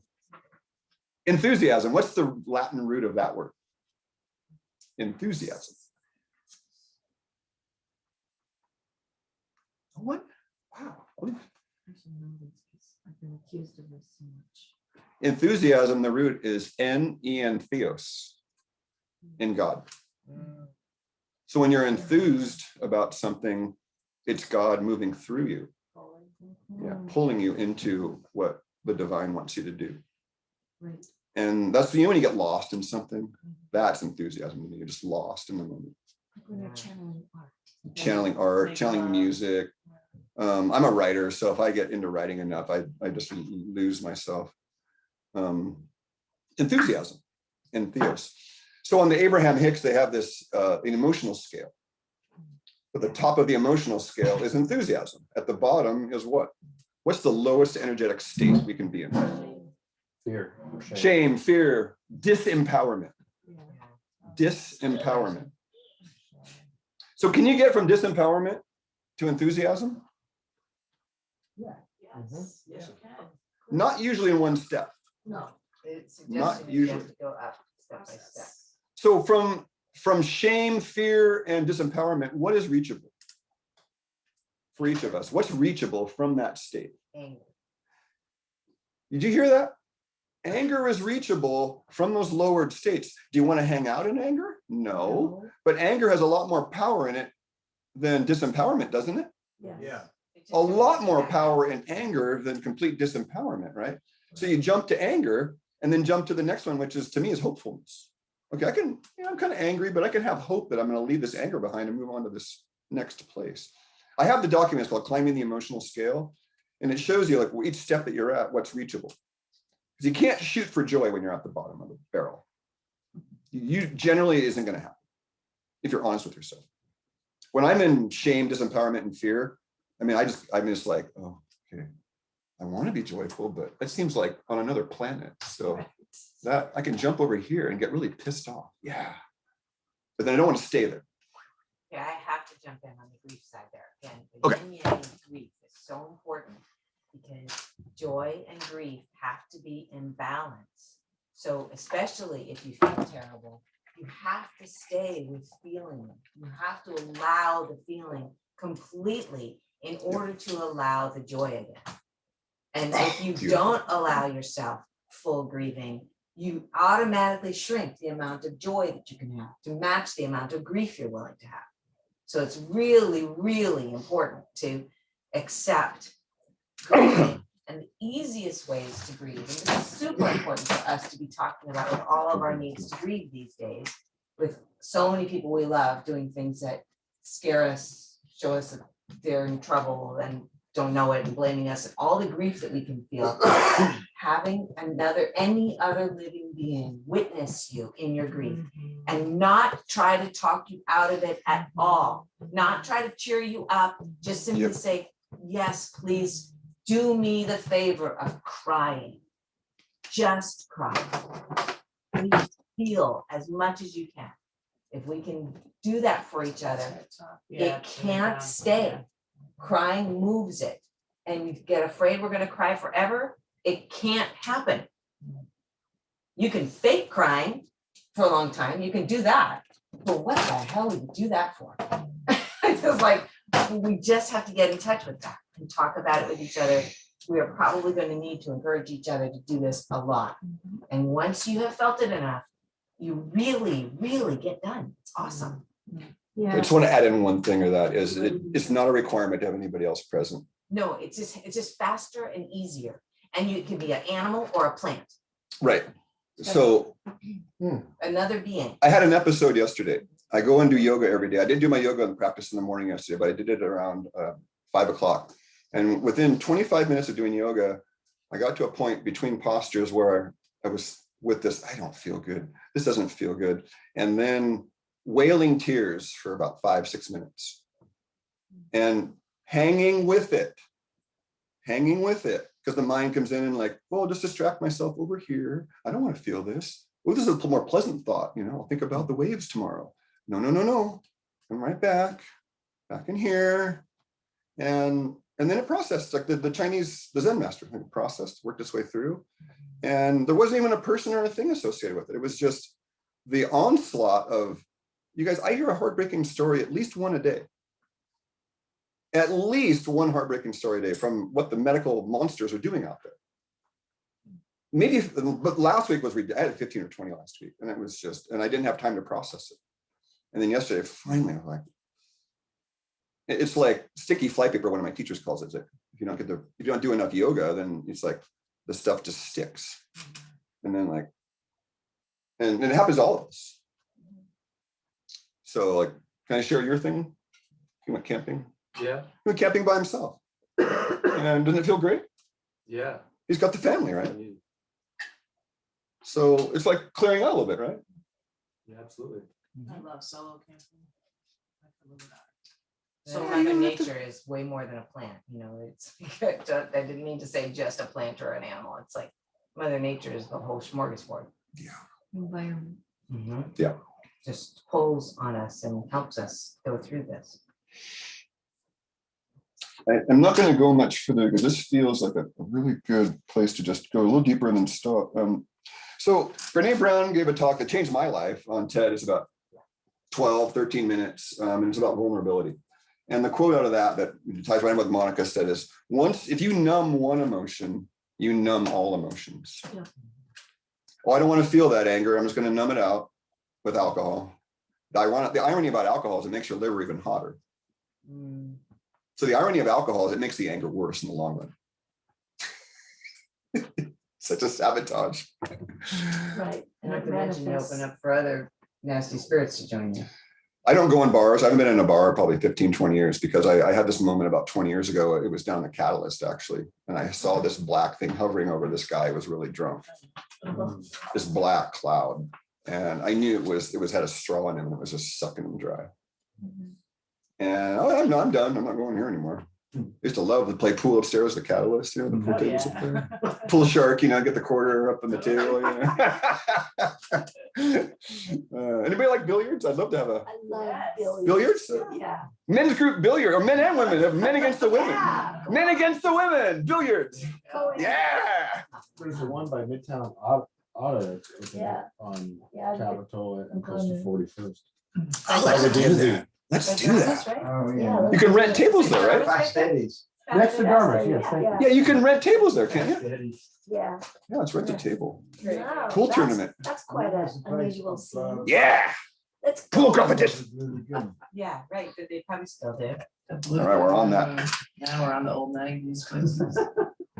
Enthusiasm, what's the Latin root of that word? Enthusiasm. What? Wow. I've been accused of this so much. Enthusiasm, the root is en theos, in God. So when you're enthused about something, it's God moving through you, yeah, pulling you into what the divine wants you to do. Right. And that's when you get lost in something, that's enthusiasm. You're just lost in the moment. Like when you're channeling art. channeling art, channeling music. I'm a writer, so if I get into writing enough, I just lose myself. Enthusiasm and theos. So on the Abraham Hicks, they have this an emotional scale. At the top of the emotional scale is enthusiasm. At the bottom is what? What's the lowest energetic state we can be in? Fear. Shame, fear, disempowerment. Disempowerment. So can you get from disempowerment to enthusiasm? Yes, yes, you can. Not usually in one step. No. It's Not suggesting you have usually. to go up step by step. So from shame, fear, and disempowerment, what is reachable for each of us? What's reachable from that state? Anger. Did you hear that? Anger is reachable from those lowered states. Do you want to hang out in anger? No. But anger has a lot more power in it than disempowerment, doesn't it? Yeah. A lot more power in anger than complete disempowerment, right? So you jump to anger and then jump to the next one, which is, to me, is hopefulness. Okay, I'm kind of angry, but I can have hope that I'm going to leave this anger behind and move on to this next place. I have the document, it's called Climbing the Emotional Scale, and it shows you like each step that you're at, what's reachable. Because you can't shoot for joy when you're at the bottom of the barrel. You generally isn't going to happen if you're honest with yourself. When I'm in shame, disempowerment, and fear, I'm just like, oh, okay, I want to be joyful, but it seems like on another planet. So that I can jump over here and get really pissed off. Yeah. But then I don't want to stay there. Yeah, I have to jump in on the grief side there. Again, the Okay. yin yang of grief is so important because joy and grief have to be in balance. So especially if you feel terrible, you have to stay with feeling. You have to allow the feeling completely in order to allow the joy again. And if you don't allow yourself full grieving, you automatically shrink the amount of joy that you can have to match the amount of grief you're willing to have. So it's really, really important to accept grieving. And the easiest ways to grieve, and this is super important for us to be talking about with all of our needs to grieve these days, with so many people we love doing things that scare us, show us that they're in trouble and don't know it and blaming us, and all the grief that we can feel. Having any other living being witness you in your grief and not try to talk you out of it at all, not try to cheer you up, just simply say, yes, please do me the favor of crying. Just cry. Please feel as much as you can. If we can do that for each other, it can't stay. Crying moves it. And you get afraid we're going to cry forever. It can't happen. You can fake crying for a long time. You can do that. But what the hell would you do that for? It's just like, we just have to get in touch with that and talk about it with each other. We are probably going to need to encourage each other to do this a lot. And once you have felt it enough, you really, really get done. It's awesome. I just want to add in one thing, or that is it's not a requirement to have anybody else present. No, it's just faster and easier. And you can be an animal or a plant. Right. So Another being. I had an episode yesterday. I go and do yoga every day. I didn't do my yoga and practice in the morning yesterday, but I did it around 5 o'clock. And within 25 minutes of doing yoga, I got to a point between postures where I was with this, I don't feel good. This doesn't feel good. And then wailing tears for about 5-6 minutes. And hanging with it, because the mind comes in and like, well, I'll just distract myself over here. I don't want to feel this. Well, this is a more pleasant thought. I'll think about the waves tomorrow. No. I'm right back in here. And then it processed, like the Zen master, like processed, worked its way through. And there wasn't even a person or a thing associated with it. It was just the onslaught of, you guys, I hear a heartbreaking story, at least one a day. At least one heartbreaking story a day from what the medical monsters are doing out there. Maybe, but last week I had 15 or 20 last week, and it was just, and I didn't have time to process it. And then yesterday, finally, I was like, it's like sticky fly paper. One of my teachers calls it. It's like, if you don't do enough yoga, then it's like the stuff just sticks. And then like, and it happens to all of us. So like, can I share your thing? He went camping. Yeah, He went camping by himself. And doesn't it feel great? yeah. He's got the family, right? So it's like clearing out a little bit, right? Yeah, absolutely. I love solo camping. I can live without it. So Yeah, Mother you don't have to- Nature is way more than a plant, you know, it's, I didn't mean to say just a plant or an animal, it's like Mother Nature is the whole smorgasbord. Environment. Yeah. Just pulls on us and helps us go through this. I'm not going to go much further because this feels like a really good place to just go a little deeper and then stop. So Brene Brown gave a talk that changed my life on TED. It's about 12, 13 minutes, and it's about vulnerability. And the quote out of that ties right in what Monica said is, if you numb one emotion, you numb all emotions. Yeah. Well, I don't want to feel that anger. I'm just going to numb it out with alcohol. The irony about alcohol is it makes your liver even hotter. So the irony of alcohol is it makes the anger worse in the long run. Such a sabotage. Right. And Not it to mention you manifests. open up for other nasty spirits to join you. I don't go in bars. I haven't been in a bar probably 15, 20 years because I had this moment about 20 years ago. It was down the Catalyst actually. And I saw this black thing hovering over this guy who was really drunk. This black cloud. And I knew it had a straw in him and it was just sucking him dry. Mhm. And I'm done. I'm not going here anymore. I used to love to play pool upstairs, the Catalyst, the pool Oh, tables yeah. up there. Pool shark, get the quarter up on the table. Anybody like billiards? I'd love to have a I love Yes. billiards. billiards. Yeah. Men's group billiard, or men and women, men against the women. Yeah. Men against the women, billiards. Go in. Yeah. There's the one by Midtown Auto that's open Yeah. on Yeah. Capitol and I'm close to going 41st. Let's do that. Let's do that. That's right. Oh, Yeah, yeah. let's You can do rent it. tables there, right? Fast Eddie's. Next to Dartmouth, Yeah, yes, thank you. Yeah, you can rent tables there, can't you? Yeah. Yeah, let's rent a table. No, Pool that's- tournament. That's quite an unusual scene. Yeah. Let's Pool go. competition. Really good. Yeah, right, but they probably still do. All right, we're on that. Now we're on the old 90s places.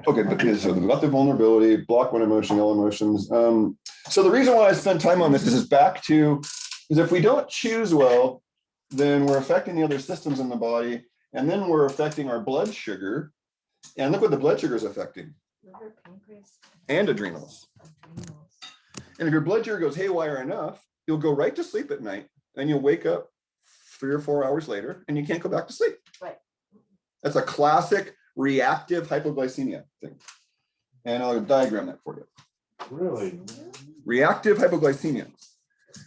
Okay, but so we've got the vulnerability, block one emotion, all emotions. So the reason why I spent time on this is if we don't choose well, then we're affecting the other systems in the body, and then we're affecting our blood sugar. And look what the blood sugar is affecting, Liver, pancreas, and adrenals. adrenals. And if your blood sugar goes haywire enough, you'll go right to sleep at night, and you'll wake up 3 or 4 hours later, and you can't go back to sleep. Right. That's a classic reactive hypoglycemia thing. And I'll diagram that for you. Really? Reactive hypoglycemia.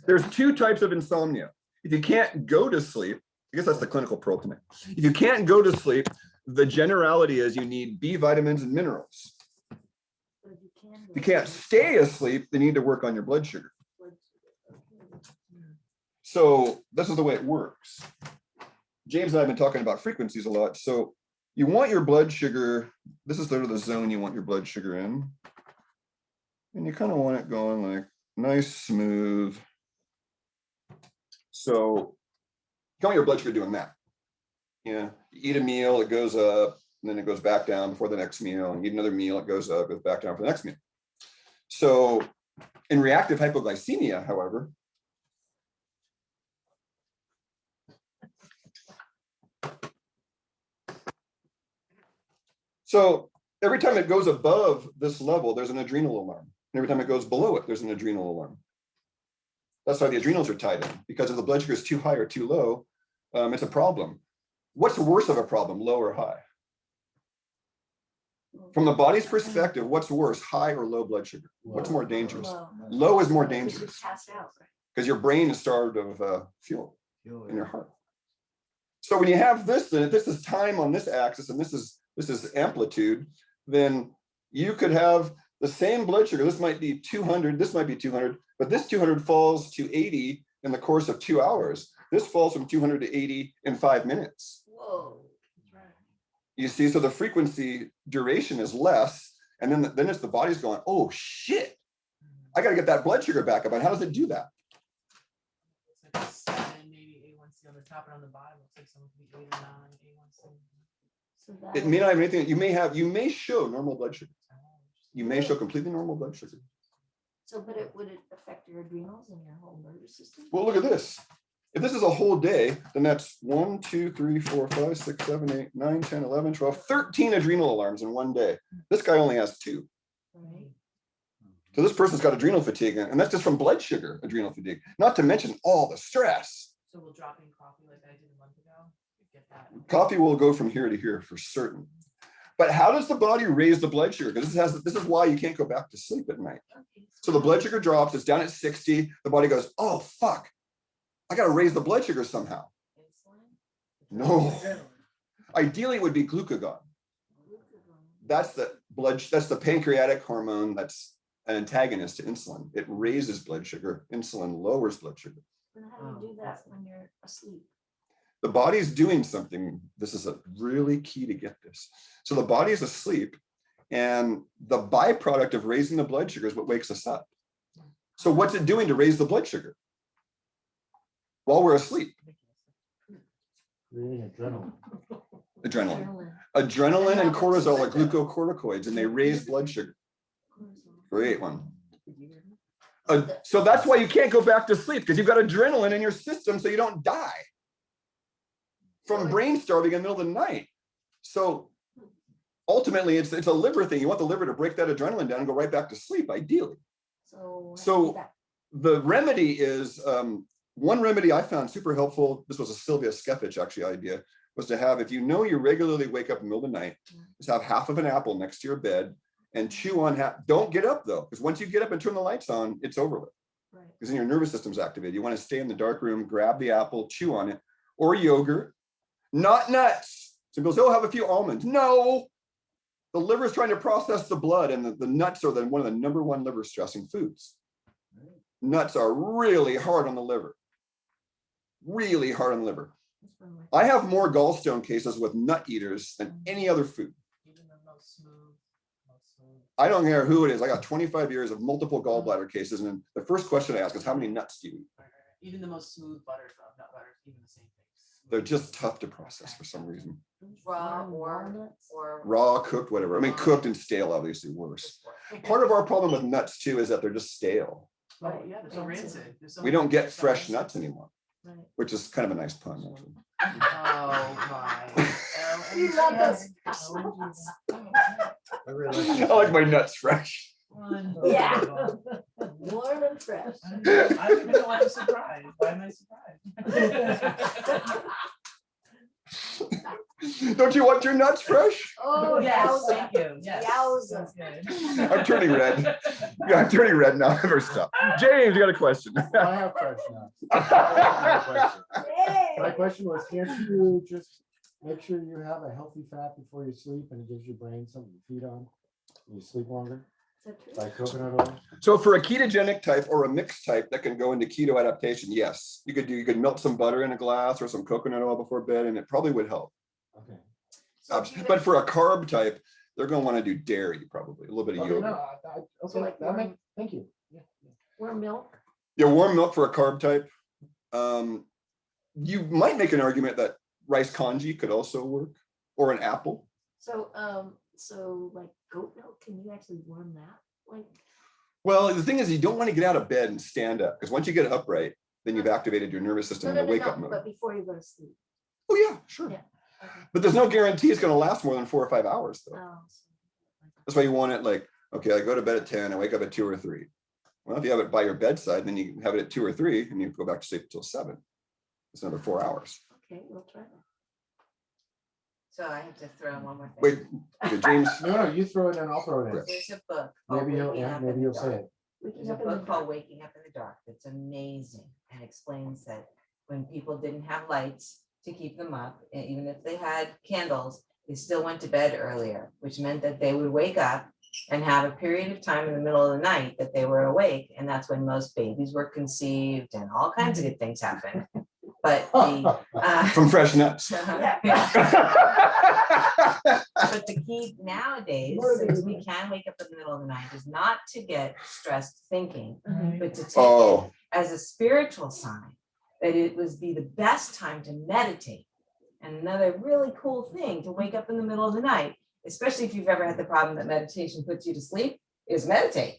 There's 2 types of insomnia. If you can't go to sleep, I guess that's the clinical pearl tonight. If you can't go to sleep, the generality is you need B vitamins and minerals. But if you can go If you can't to sleep, stay asleep, they need to work on your blood sugar. blood sugar, okay. So this is the way it works. James and I have been talking about frequencies a lot. So you want your blood sugar, this is sort of the zone you want your blood sugar in. And you kind of want it going like nice, smooth. So you want your blood sugar doing that. You eat a meal, it goes up, and then it goes back down before the next meal, and eat another meal, it goes up, goes back down for the next meal. So in reactive hypoglycemia, however, so every time it goes above this level, there's an adrenal alarm. And every time it goes below it, there's an adrenal alarm. That's why the adrenals are tied in, because if the blood sugar is too high or too low, it's a problem. What's worse of a problem, low or high? From the body's perspective, what's worse, high or low blood sugar? What's more dangerous? Low. Low is more Because you dangerous pass out, right? because your brain is starved of fuel in your heart. So when you have this, then if this is time on this axis and this is amplitude, then you could have the same blood sugar. This might be 200, this might be 200, but this 200 falls to 80 in the course of 2 hours. This falls from 200 to 80 in 5 minutes. Whoa. You see, so the frequency duration is less, and then it's the body's going, oh shit, I got to get that blood sugar back up. And how does it do that? It's like a 7, maybe A1C on the top, and on the bottom, it's like something to be 8 or 9 A1C. So that It may not have anything. You may show normal blood sugar. You may show completely normal blood sugar. So, but would it affect your adrenals and your whole nervous system? Well, look at this. If this is a whole day, then that's 1, 2, 3, 4, 5, 6, 7, 8, 9, 10, 11, 12, 13 adrenal alarms in one day. This guy only has 2. Right. So this person's got adrenal fatigue, and that's just from blood sugar adrenal fatigue, not to mention all the stress. So we'll drop in coffee like I did a month ago. Get that. Coffee will go from here to here for certain. But how does the body raise the blood sugar? Because this is why you can't go back to sleep at night. Okay, So the blood sugar drops, it's down at 60. The body goes, oh, fuck. I got to raise the blood sugar somehow. Insulin? No. Ideally, it would be glucagon. That's the pancreatic hormone that's an antagonist to insulin. It raises blood sugar. Insulin lowers blood sugar. Then how do you do that when you're asleep? The body's doing something. This is a really key to get this. So the body is asleep, and the byproduct of raising the blood sugar is what wakes us up. So what's it doing to raise the blood sugar while we're asleep? Creating adrenaline. Adrenaline. Adrenaline and cortisol are glucocorticoids, and they raise blood sugar. Great one. So that's why you can't go back to sleep, because you've got adrenaline in your system so you don't die from brain starving in the middle of the night. So ultimately, it's a liver thing. You want the liver to break that adrenaline down and go right back to sleep, ideally. So the remedy is, one remedy I found super helpful, this was a Sylvia Skefich actually idea, was to have, if you know you regularly wake up in the middle of the night, is have half of an apple next to your bed and chew on half. Don't get up though, because once you get up and turn the lights on, it's over with. Because then your nervous system's activated. You want to stay in the dark room, grab the apple, chew on it, or yogurt, not nuts. Some people say, oh, have a few almonds. No, the liver is trying to process the blood, and the nuts are one of the #1 liver stressing foods. Nuts are really hard on the liver. Really hard on the liver. I have more gallstone cases with nut eaters than any other food. Even the most smooth. I don't care who it is. I got 25 years of multiple gallbladder cases, and the first question I ask is, how many nuts do you eat? Even the most smooth butters, nut butters, even the same things. They're just tough to process for some reason. Raw or Raw, cooked, whatever. I mean, cooked and stale, obviously worse. Part of our problem with nuts too is that they're just stale. Oh, yeah, they're so rancid. We don't get fresh nuts anymore, which is kind of a nice pun, actually. Oh, my. You love those. I like my nuts fresh. Yeah. Warm and fresh. I don't even know why I'm surprised. Why am I surprised? Don't you want your nuts fresh? Oh, Yes, yowza. thank you. Yes. Yowza. That's good. I'm turning red. Yeah, I'm turning red now. I better stop. James, you got a question? I have fresh nuts. I have a question. Hey. My question was, can't you just make sure you have a healthy fat before you sleep, and it gives your brain something to feed on? And you sleep longer, Is that true? like coconut oil? So for a ketogenic type or a mixed type that can go into keto adaptation, yes, you could melt some butter in a glass or some coconut oil before bed, and it probably would help. Okay. But for a carb type, they're going to want to do dairy, probably a little bit of Okay, yogurt. no, So like thank you. Yeah. Warm milk. Yeah, warm milk for a carb type. You might make an argument that rice congee could also work, or an apple. So, so like goat milk, can you actually warm that? Like, Well, the thing is, you don't want to get out of bed and stand up, because once you get upright, then you've activated your nervous system in the wake up mode. but before you go to sleep. Oh yeah, sure. Yeah. Okay. But there's no guarantee it's going to last more than 4 or 5 hours, though. Oh, That's why you want it like, okay, I go to bed at 10, I wake up at 2 or 3. Well, if you have it by your bedside, then you have it at 2 or 3, and you go back to sleep until 7. It's another 4 hours. okay, we'll try that. So I have to throw in one more thing. Wait, okay, James. No, you throw it in, I'll throw it in. There's a book. called Maybe you'll, Waking yeah, Up in maybe the you'll say Dark. it. Waking There's a up in the book called dark. Waking Up in the Dark that's amazing and explains that when people didn't have lights to keep them up, and even if they had candles, they still went to bed earlier, which meant that they would wake up and have a period of time in the middle of the night that they were awake, and that's when most babies were conceived and all kinds of good things happened. But the From fresh nuts. But the key nowadays, since we can wake up in the middle of the night, is not to get stressed thinking, but to take it as a spiritual sign that it would be the best time to meditate. And another really cool thing to wake up in the middle of the night, especially if you've ever had the problem that meditation puts you to sleep, is meditate.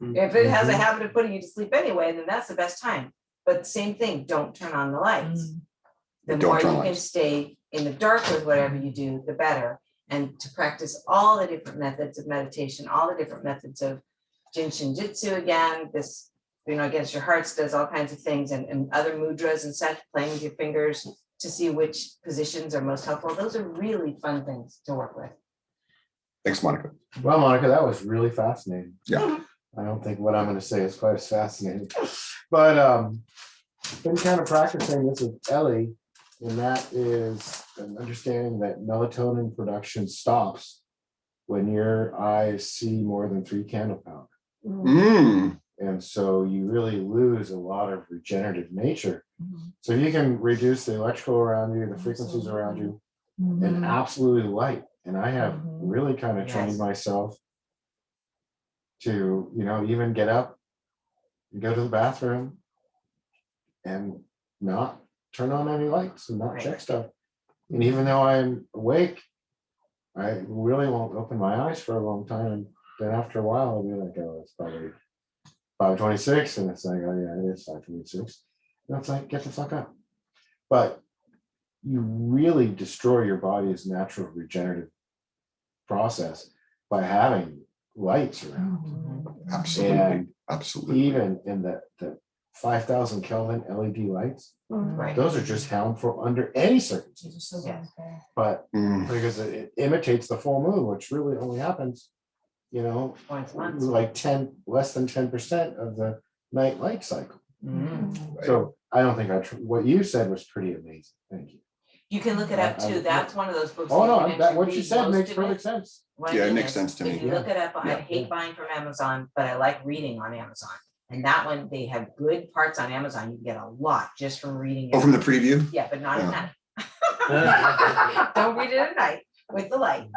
If it has a habit of putting you to sleep anyway, then that's the best time. But same thing, don't turn on the lights. The Don't more turn you on can lights. stay in the dark with whatever you do, the better. And to practice all the different methods of meditation, all the different methods of Jin Shin Jitsu again, this, against your hearts does all kinds of things, and other mudras and such, playing with your fingers to see which positions are most helpful. Those are really fun things to work with. Thanks, Monica. Well, Monica, that was really fascinating. Yeah. I don't think what I'm going to say is quite as fascinating, but been kind of practicing this with Ellie, and that is an understanding that melatonin production stops when your eyes see more than 3 candle powder. Mm. And so you really lose a lot of regenerative nature. So you can reduce the electrical around you, the frequencies around you, and absolutely light. And I have really kind of trained Yes. myself to, even get up and go to the bathroom and not turn on any lights and not Right. check stuff. And even though I'm awake, I really won't open my eyes for a long time. And then after a while, I'll be like, oh, it's probably 5:26. And it's like, oh yeah, it is 5:26. And it's like, get the fuck up. But you really destroy your body's natural regenerative process by having lights around. Absolutely. And Absolutely. even in the 5,000 Kelvin LED lights, Right. those are just harmful under any circumstances. Yes. But Mm. because it imitates the full moon, which really only happens, Once a month. like less than 10% of the night light cycle. Mhm. So I don't think what you said was pretty amazing. Thank you. You can look it up I- too. That's one of those books. Oh that no, you can that actually what you read said most makes of it. perfect sense. What I Yeah, it mean makes is, sense to if me. you look it up, I Yeah. hate buying from Amazon, but I like reading on Amazon. And that one, they have good parts on Amazon. You can get a lot just from reading. Oh, it. from the preview? Yeah, but not Yeah. at night. Don't read it at night with the light.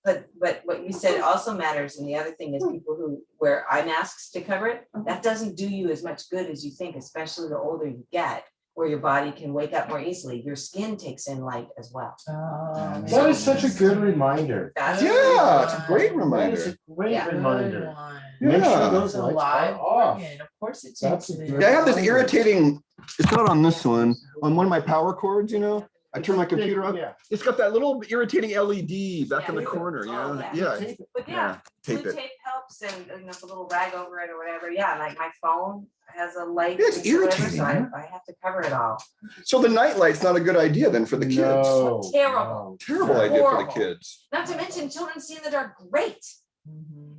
But what you said also matters. And the other thing is people who wear eye masks to cover it, that doesn't do you as much good as you think, especially the older you get, where your body can wake up more easily. Your skin takes in light as well. That is such a good reminder. That's Yeah, it's a great That is reminder. a great Yeah. reminder. Make sure Yeah. those lights are off. Of course it That's takes a it. good Yeah, I have this reminder. irritating, it's not on this one, on one of my power cords, I turn my computer on. Yeah. It's got that little irritating LED back Yeah. in the corner, Oh, yeah. yeah. Yeah. But Yeah. yeah, Tape blue it. tape helps and a little rag over it or whatever. Yeah, like my phone has a light. Yeah, it's and whatever, irritating, so huh? I have to cover it all. So the night light's not a good idea then for the kids. No, Terrible. no. Terrible idea for the Horrible. kids. Not to mention children see in the dark great.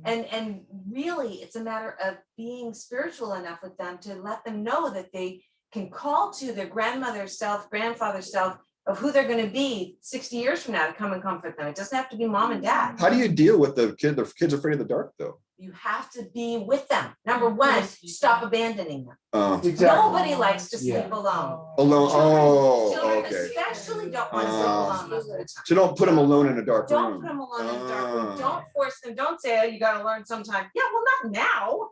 And really, it's a matter of being spiritual enough with them to let them know that they can call to their grandmother's self, grandfather's self of who they're going to be 60 years from now to come and comfort them. It doesn't have to be mom and dad. How do you deal with the kids afraid of the dark though? You have to be with them. Number one, stop abandoning them. Exactly. Nobody likes to sleep Yeah. alone. Alone, oh, Children okay. especially don't want to sleep alone most of the time. So don't put them alone in a dark Don't room. put them alone in the dark room. Ah. Don't force them. Don't say, oh, you gotta learn sometime. Yeah, well, not now.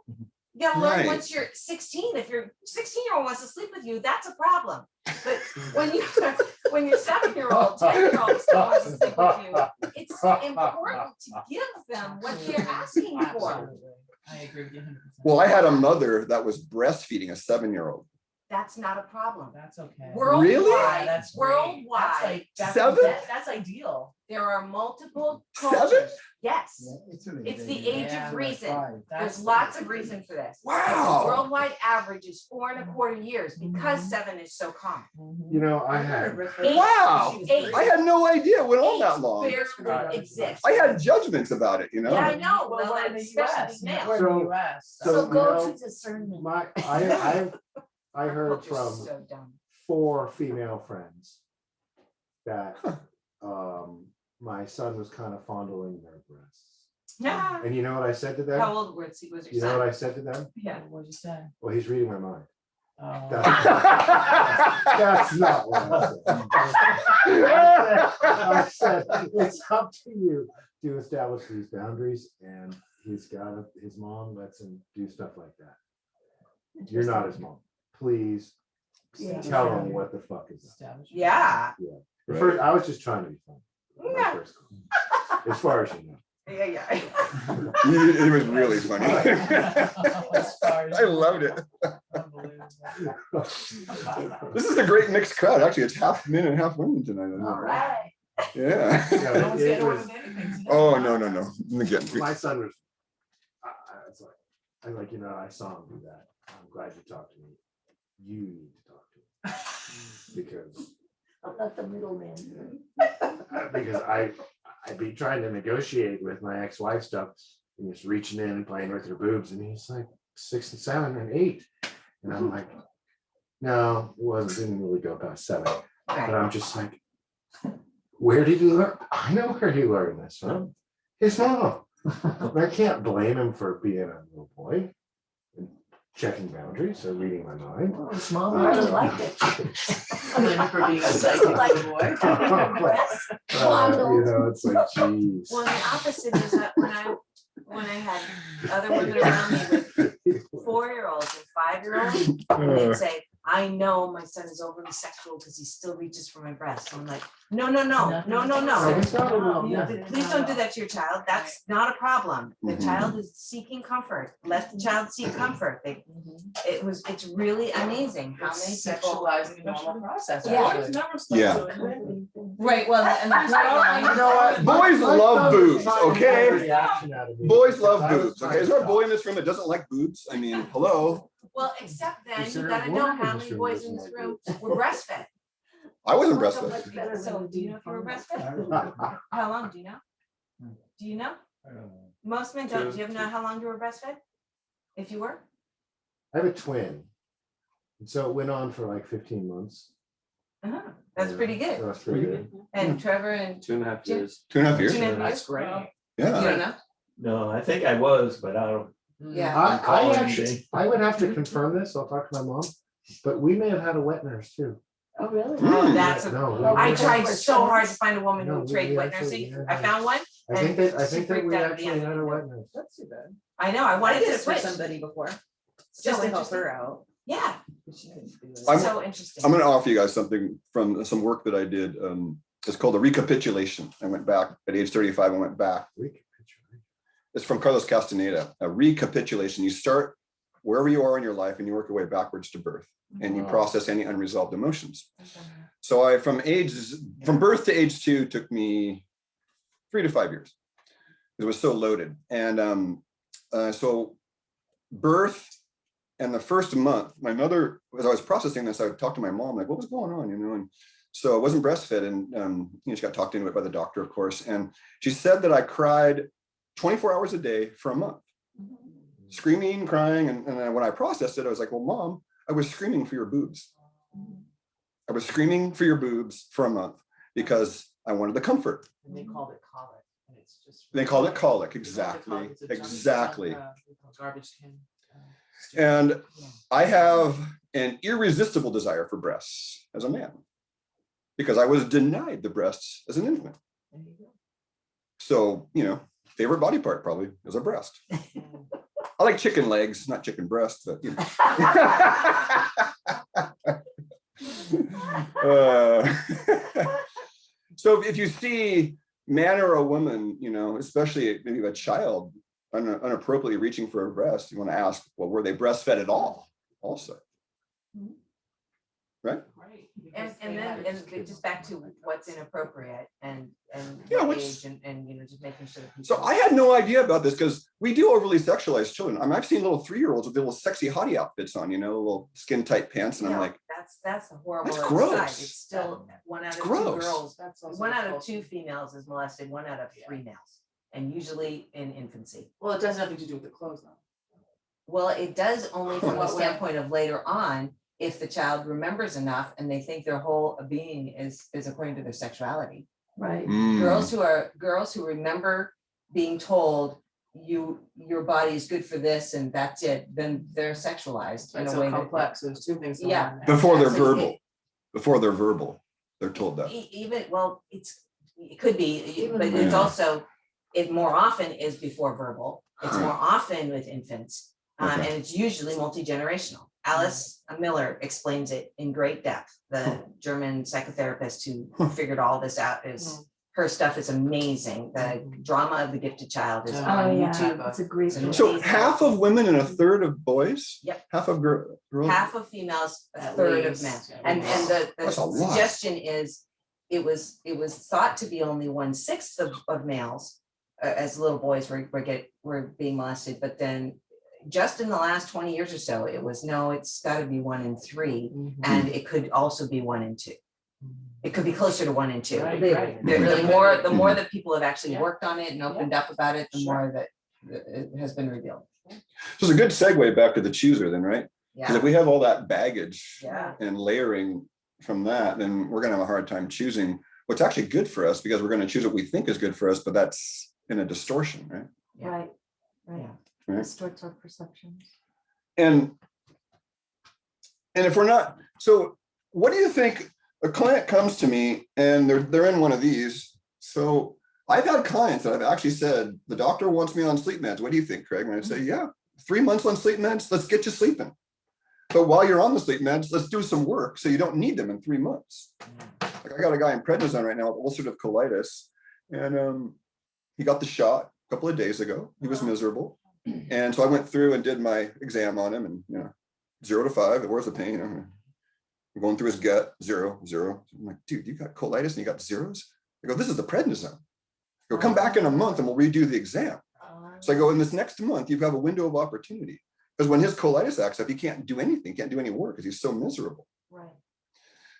You gotta learn Right. once you're 16. If your 16-year-old wants to sleep with you, that's a problem. But when your 7-year-old, 10-year-old still wants to sleep with you, it's important to give them what they're asking for. Absolutely. I agree with you 100%. Well, I had a mother that was breastfeeding a 7-year-old. That's not a problem. That's okay. Worldwide, Really? Yeah, that's great. worldwide, That's like, that's, 7? that's ideal. there are multiple 7? cultures. Yes, It's it's the age Yeah. of reason. That's There's lots of reason for this. Wow. The worldwide average is 4.25 years because 7 is so common. I had. Wow. Eight. I had no idea it went on that Eight long. barely exist. I had judgments about it, Yeah, I know. Well, Well, we're in the especially US. these males. We're in the US. So, So go you to discernment. I Our heard culture's from so dumb. 4 female friends that my son was kind of fondling their breasts. Yeah. And you know what I said to them? How old was your You know what son? I said to them? Yeah. What'd you say? Well, he's reading my mind. Oh. That's not what I said. I said, it's up to you to establish these boundaries, and his mom lets him do stuff like that. You're not his mom. Please Yeah. tell him what the fuck is that. Establish- Yeah. First, I was just trying to be fun. My Yeah. first call. As far as you know. Yeah. It was really funny. As far as I loved it. Unbelievable. This is a great mixed crowd. Actually, it's half men and half women tonight. All right. Yeah. Yeah, No one's it getting away was- with anything today. Oh, no. Again, My son was, it's like, I'm like, I saw him do that. I'm glad you talked to me. You need to talk to him. Because I'm not the middleman. because I'd be trying to negotiate with my ex-wife stuff, and just reaching in and playing with her boobs, and he's like 6 and 7 and 8, and I'm like, no, didn't really go past 7, but Right. I'm just like, where did you learn? I know where he learned this from. His mom. I can't blame him for being a little boy and checking boundaries or reading my mind. Well, his mom really liked it. Blame him for being a psychic little boy. It's like, geez. Well, the opposite is that when I had other women around me with 4-year-olds and 5-year-olds, they'd say, I know my son is overly sexual because he still reaches for my breast. I'm like, no. No, it's not a little- Please don't do that to your child. That's not a problem. The Mhm. child is seeking comfort. Let the child seek comfort. It's really amazing how many It's people. sexualizing a normal process. Yeah. Boys never start Yeah. doing it. Right, well, and that's You know what? Boys My love son boobs, was trying to okay? get a reaction out of me Boys love because I was boobs. trying Okay, is to there a boy in talk. this room that doesn't like boobs? I mean, hello. Well, except then Is you there a gotta know woman in how this many room boys that in this doesn't room like were breastfed. I wasn't So breastfed. much better So than do you know if you were breastfed? How long, do you know? Do you know? Most men don't. Do you know how long you were breastfed? If you were? I have a twin. And so it went on for like 15 months. That's pretty good. That's pretty good. And Trevor and 2.5 Jim? years. 2.5 years. 2.5 years? That's great. You don't Yeah. know? No, I think I was, but I don't. Yeah. I calling actually, me. I would have to confirm this. I'll talk to my mom, but we may have had a wet nurse too. Oh, really? Oh, that's a, No, I we- tried so hard to find a woman who No, would we trade wet actually- nursing. I found one. I think that she we freaked out at the actually end. had a wet nurse. That's too bad. I know, I I wanted did to it for switch. somebody before, So just to help interesting. her out. Yeah, but she couldn't do it. I'm- so interesting. I'm going to offer you guys something from some work that I did. It's called a recapitulation. I went back at age 35. I went back. It's from Carlos Castaneda. A recapitulation. You start wherever you are in your life and you work your way backwards to birth, and you Wow. process any unresolved emotions. So I, from birth to age 2 took me 3 to 5 years. It was so loaded. And so birth and the first month, my mother, as I was processing this, I would talk to my mom, like, what was going on, and so I wasn't breastfed, and she got talked into it by the doctor, of course. And she said that I cried 24 hours a day for a month, screaming, crying. And then when I processed it, I was like, well, Mom, I was screaming for your boobs. I was screaming for your boobs for a month because I wanted the comfort. And they called it colic. And it's just. They called it colic, It's what they call exactly, it. It's a junk- exactly. Garbage can. stew. And I have an irresistible desire for breasts as a man because I was denied the breasts as an infant. There you go. So, favorite body part probably is a breast. I like chicken legs, not chicken breasts, but So if you see man or a woman, especially maybe a child inappropriately reaching for a breast, you want to ask, well, were they breastfed at all? Also, right? Right. And because they then, had and just back to what's inappropriate and Yeah, what which- age and just making sure. that So people- I had no idea about this because we do overly sexualize children. I mean, I've seen little 3-year-olds with little sexy hottie outfits on, little skin tight pants, and I'm No, like, that's the horrible. That's other gross. side. It's still one out It's of 2 gross. girls, That's also one out of culture. 2 females is molested, 1 out of 3 males, and usually in infancy. Well, it does nothing to do with the clothes though. Well, it does only from the What way? standpoint of later on, if the child remembers enough and they think their whole being is according to their sexuality. Right. Girls who remember being told your body is good for this and that's it, then they're sexualized in It's a so way that. complex. There's 2 things. going Yeah. on there. before they're Absolutely. verbal, they're told that. Even, well, it could be, Even but it's Yeah. also, it more often is before verbal. It's more often with infants, Okay. and it's usually multi-generational. Alice Miller explains it in great depth. The German psychotherapist who figured all this out is her stuff is amazing. The drama of the gifted child is Oh, on yeah, YouTube. it's a great. It's an book. So amazing. half of women and a third of boys? Yep. Half of girls? Half of females, a At third of least, men. yeah. And the That's a lot. suggestion is, it was thought to be only 1/6 of males as little boys were being molested, but then just in the last 20 years or so, it was, no, it's gotta be 1 in 3, and it could also be 1 in 2. It could be closer to 1 in 2. Right, The- right. The more that people have actually Yeah. worked on it and opened up about it, the Sure. more that it has been revealed. So it's a good segue back to the chooser then, right? Because Yeah, if we have all that baggage yeah, and layering from that, then we're gonna have a hard time choosing what's actually good for us, because we're gonna choose what we think is good for us, but that's in a distortion, right? Yeah. Right, right. Yeah. Right. Distorts our perceptions. And if we're not, so what do you think? A client comes to me and they're in one of these. So I've had clients that I've actually said, the doctor wants me on sleep meds. What do you think, Craig? And I say, yeah, 3 months on sleep meds, let's get you sleeping. But while you're on the sleep meds, let's do some work so you don't need them in 3 months. Like I got a guy in prednisone right now with ulcerative colitis, and he got the shot a couple of days ago. He was miserable. And so I went through and did my exam on him, and 0 to 5, where's the pain? I'm going through his gut, 0, 0. I'm like, dude, you got colitis and you got zeros? I go, this is the prednisone. I go, come back in a month and we'll redo the exam. So I go, in this next month, you have a window of opportunity. Because when his colitis acts up, he can't do anything, can't do any work because he's so miserable. Right.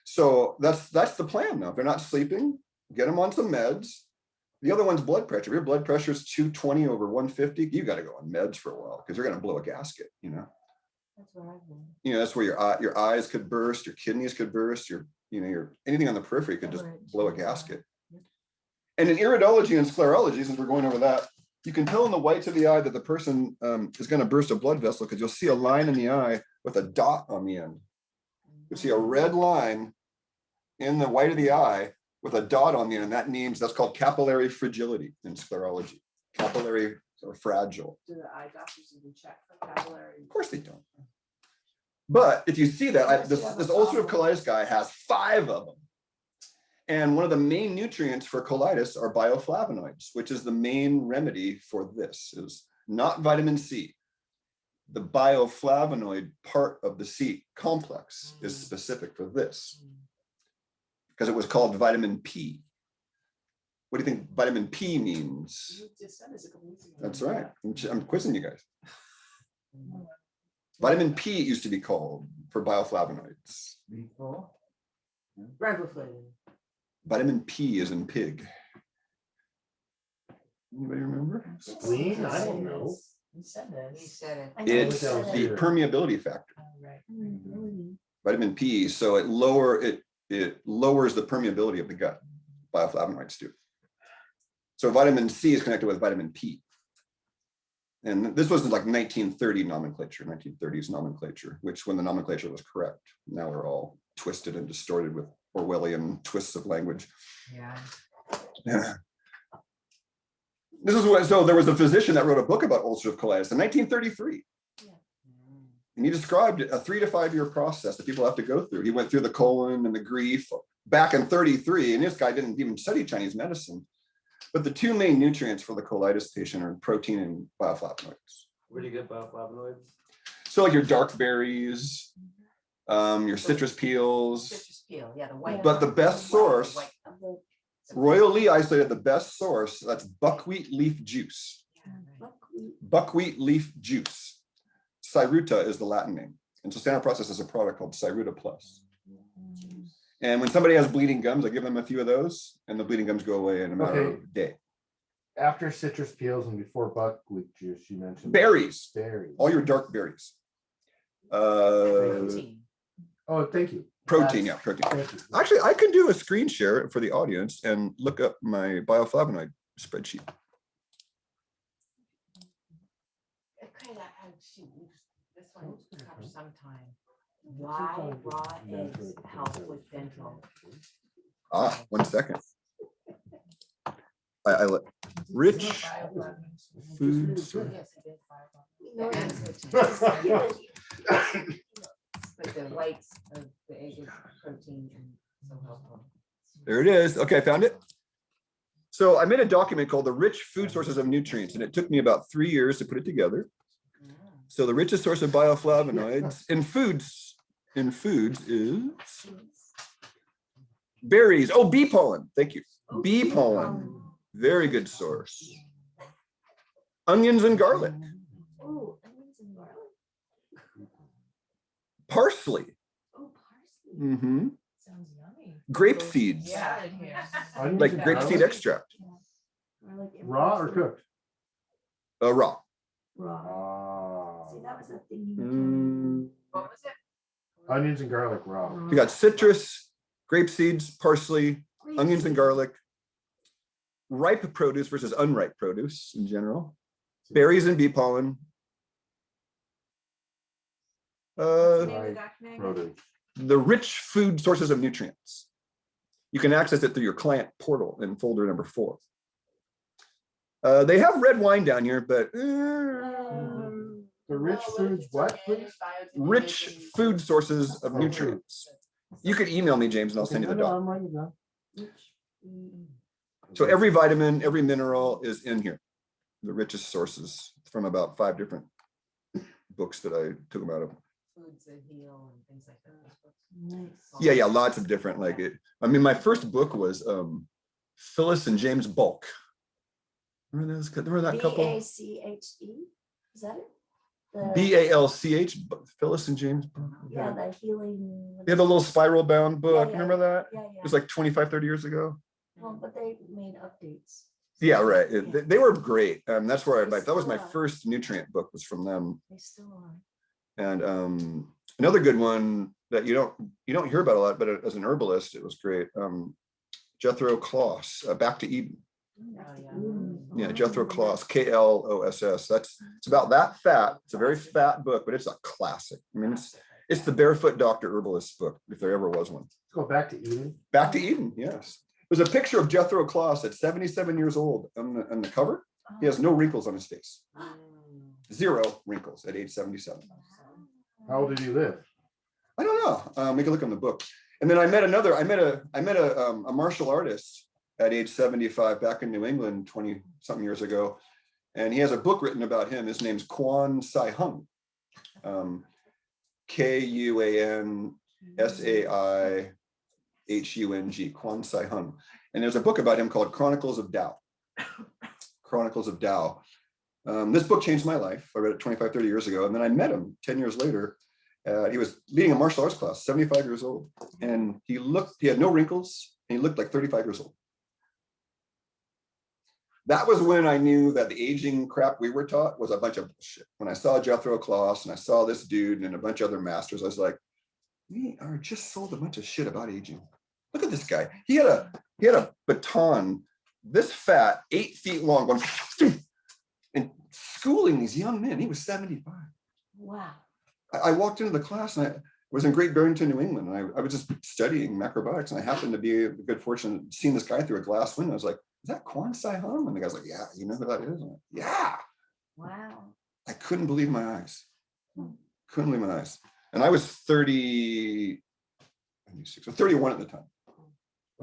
So that's the plan now. If they're not sleeping, get them on some meds. The other one's blood pressure. If your blood pressure is 220 over 150, you got to go on meds for a while because you're going to blow a gasket, That's what I've been. That's where your eyes could burst, your kidneys could burst, your anything on the periphery could just blow a gasket. And in iridology and sclerology, since we're going over that, you can tell in the whites of the eye that the person is going to burst a blood vessel because you'll see a line in the eye with a dot on the end. You'll see a red line in the white of the eye with a dot on the end, and that's called capillary fragility in sclerology. Capillary or fragile. Do the eye doctors even check for capillary? Of course they don't. But if you see that, this ulcerative colitis guy has 5 of them. And one of the main nutrients for colitis are bioflavonoids, which is the main remedy for this, is not vitamin C. The bioflavonoid part of the C complex is specific for this, because it was called vitamin P. What do you think vitamin P means? You just said this a couple weeks ago. That's right. I'm quizzing you guys. Vitamin P used to be called for bioflavonoids. Before. Riboflavin. Vitamin P is in pig. Anybody remember? Spleen? I don't know. You said He this. said it. I know you It's said the it. permeability factor, Oh, right. vitamin P. So it lowers the permeability of the gut. Bioflavonoids do. So vitamin C is connected with vitamin P. And this was like 1930 nomenclature, 1930s nomenclature, which when the nomenclature was correct, now we're all twisted and distorted with Orwellian twists of language. Yeah. Yeah. So there was a physician that wrote a book about ulcerative colitis in 1933. And he described a 3 to 5 year process that people have to go through. He went through the colon and the grief back in 33, and this guy didn't even study Chinese medicine. But the 2 main nutrients for the colitis patient are protein and bioflavonoids. Where do you get bioflavonoids? So like your dark berries, your citrus peels, Citrus peel, yeah, the white. but the best source, Royal Lee isolated the best source, that's buckwheat leaf juice. Buckwheat leaf juice. Cyruta is the Latin name. And so Standard Process has a product called Cyruta Plus. And when somebody has bleeding gums, I give them a few of those and the bleeding gums go away in a matter of a day. After citrus peels and before buckwheat juice, you mentioned Berries, berries. all your dark berries. Protein. Oh, thank you. Protein, yeah, protein. Thank you. Actually, I can do a screen share for the audience and look up my bioflavonoid spreadsheet. This one covers some time. Why raw eggs help with dental? Ah, 1 second. I let rich food source. Yes, it did. But the whites of the egg is protein and so helpful. There it is. Okay, I found it. So I made a document called The Rich Food Sources of Nutrients, and it took me about 3 years to put it together. So the richest source of bioflavonoids in foods is berries. Oh, bee pollen. Thank you. Bee pollen. Very good source. Onions and garlic. Oh, onions and garlic. Parsley. Oh, parsley. Mm-hmm. Sounds yummy. Grape seeds. Yeah. in here. Onions Like and grapeseed garlic? extract. Garlic and Raw or parsley. cooked? Raw. Raw. See, Ah. that was the thing you were telling me. What was it? Onions and garlic raw. We got citrus, grape seeds, parsley, Grape onions and seed. garlic, ripe produce versus unripe produce in general, berries and bee pollen. What's the name of the document again? Produce. The rich food sources of nutrients. You can access it through your client portal in folder number 4. They have red wine down here, but The rich foods, what? please? rich food sources of nutrients. You could email me, James, and I'll send you the Okay, no, doc. I'm writing it down. So every vitamin, every mineral is in here. The richest sources from about 5 different books that I took them out of. Foods that heal and things like that. Nice. Yeah, lots of different, like it. I mean, my first book was Phyllis and James Bulk. Remember that couple? BACHE, is that it? The- BALCH, Phyllis and James Bulk. Yeah, the healing. They had a little spiral bound book. Yeah, Remember that? Yeah, It yeah. was like 25, 30 years ago. Well, but they made updates. Yeah, right. Yeah. They were great. That's where They that was my still are. first nutrient book was from them. They still are. And another good one that you don't hear about a lot, but as an herbalist, it was great. Jethro Kloss, Back to Eden. Yeah, Jethro Kloss, Kloss. It's about that fat. It's a very fat book, but it's a classic. I mean, it's the Barefoot Doctor Herbalist book, if there ever was one. Let's go back to Eden. Back to Eden, yes. There's a picture of Jethro Kloss at 77 years old on the cover. He has no wrinkles on his face. 0 wrinkles at age 77. How old did you live? I don't know. Make a look on the book. And then I met a martial artist at age 75 back in New England 20 something years ago. And he has a book written about him. His name's Kwan Sai Hung. KUANSAIHUNG, Kwan Sai Hung. And there's a book about him called Chronicles of Tao. Chronicles of Tao. This book changed my life. I read it 25, 30 years ago. And then I met him 10 years later. He was leading a martial arts class, 75 years old. And he had no wrinkles. And he looked like 35 years old. That was when I knew that the aging crap we were taught was a bunch of bullshit. When I saw Jethro Kloss and I saw this dude and a bunch of other masters, I was like, we are just sold a bunch of shit about aging. Look at this guy. He had a baton, this fat, 8 feet long, going and schooling these young men. He was 75. Wow. I walked into the class and I was in Great Barrington, New England. And I was just studying macrobiotics and I happened to be good fortune seeing this guy through a glass window. I was like, is that Kwan Sai Hung? And the guy's like, yeah, you know who that is? I'm like, yeah. Wow. I couldn't believe my eyes. Couldn't believe my eyes. And I was 31 at the time.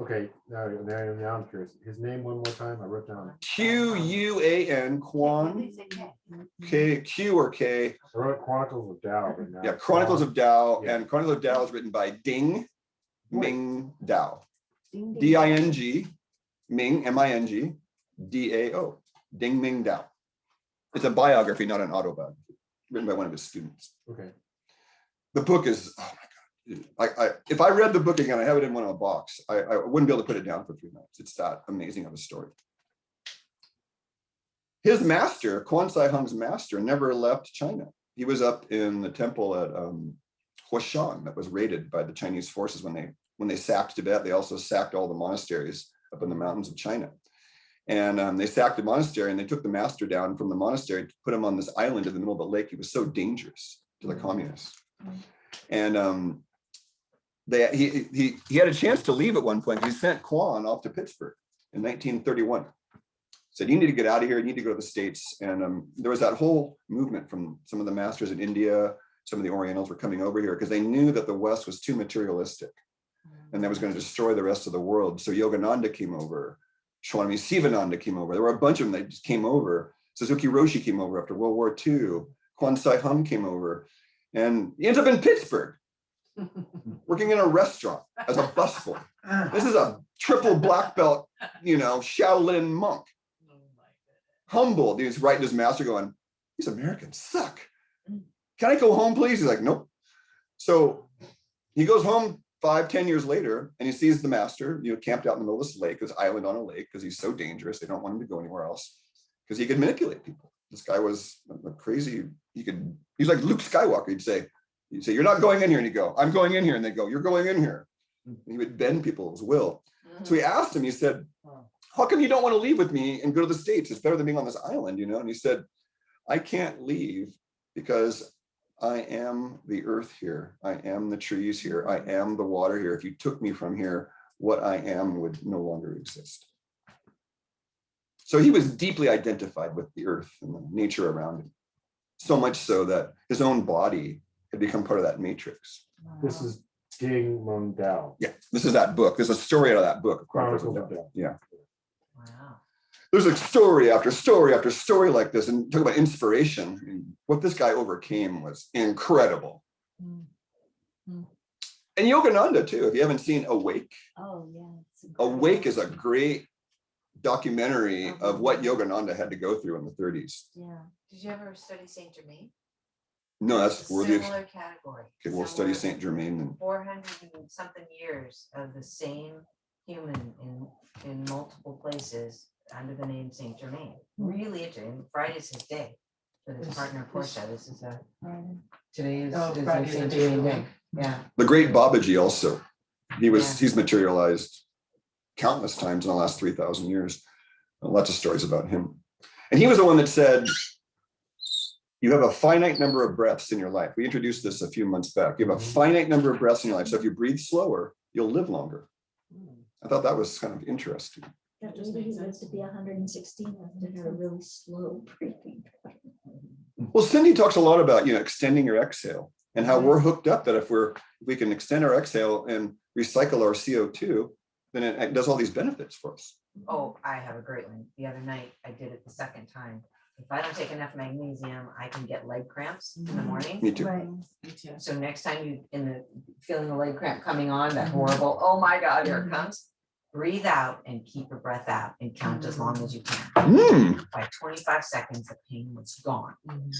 Okay, now I'm curious. His name one more time. I wrote down. Q-U-A-N, Kwan, K, Q or K. I wrote Chronicles of Tao. but now Yeah, it's Chronicles Kwan. of Tao. Yeah. And Chronicles of Tao is written by Ding Ming Dao. Ding, ding, D-I-N-G, Ming, M-I-N-G, D-A-O, Ding Ming Dao. It's a biography, not an autobiography, written by one of his students. Okay. The book is, oh my God. If I read the book again, I have it in one of a box. I wouldn't be able to put it down for 3 minutes. It's that amazing of a story. His master, Kwan Sai Hung's master, never left China. He was up in the temple at Huashan that was raided by the Chinese forces when they sacked Tibet. They also sacked all the monasteries up in the mountains of China. And they sacked the monastery and they took the master down from the monastery to put him on this island in the middle of the lake. He was so dangerous to the communists. And he had a chance to leave at one point. He sent Kwan off to Pittsburgh in 1931. Said, you need to get out of here. You need to go to the States. And there was that whole movement from some of the masters in India. Some of the Orientals were coming over here because they knew that the West was too materialistic and that was going to destroy the rest of the world. So Yogananda came over Swami Sivananda came over. There were a bunch of them that just came over. Suzuki Roshi came over after World War II. Kwansai Hum came over. And he ends up in Pittsburgh, working in a restaurant as a busboy. This is a triple black belt, Shaolin monk. Humbled. He's writing his master going, these Americans suck. Can I go home, please? He's like, nope. So he goes home 5-10 years later, and he sees the master, camped out in the middle of this lake, this island on a lake, because he's so dangerous. They don't want him to go anywhere else, because he could manipulate people. This guy was crazy. He's like Luke Skywalker. He'd say, you're not going in here. And he'd go, I'm going in here. And they'd go, you're going in here. And he would bend people's will. So he asked him, he said, how come you don't want to leave with me and go to the States? It's better than being on this island, And he said, I can't leave because I am the earth here. I am the trees here. I am the water here. If you took me from here, what I am would no longer exist. So he was deeply identified with the earth and the nature around him. So much so that his own body had become part of that matrix. This is Ging Mondao. Yeah, this is that book. There's a story out of that book. Chronicles of Death. Yeah. Wow. There's a story after story after story like this, and talk about inspiration. I mean, what this guy overcame was incredible. And Yogananda too. If you haven't seen Awake, Oh, yeah. it's Awake is a incredible. great documentary of what Yogananda had to go through in the 30s. Yeah. Did you ever study Saint Germain? No, that's It's a worthy. similar category. Okay, we'll study Similar- Saint Germain then. 400 and something years of the same human in multiple places under the name Saint Germain. Really interesting. Friday's his day with his partner Portia. This is a today is Friday's Saint the day Germain of the day. Yeah. The great Babaji also. Yeah. He's materialized countless times in the last 3,000 years. Lots of stories about him. And he was the one that said, you have a finite number of breaths in your life. We introduced this a few months back. You have a finite number of breaths in your life. So if you breathe slower, you'll live longer. I thought that was kind of interesting. That was he lived to be 116 after a really slow breathing. Well, Cindy talks a lot about, extending your exhale and how we're hooked up that if we can extend our exhale and recycle our CO2, then it does all these benefits for us. Oh, I have a great one. The other night I did it the second time. If I don't take enough magnesium, I can get leg cramps in the morning. Me too. Right. Me too. So next time you feeling the leg cramp coming on, that horrible, oh my God, here it comes. Breathe out and keep your breath out and count as long as you can. Mm. By 25 seconds, the pain was gone.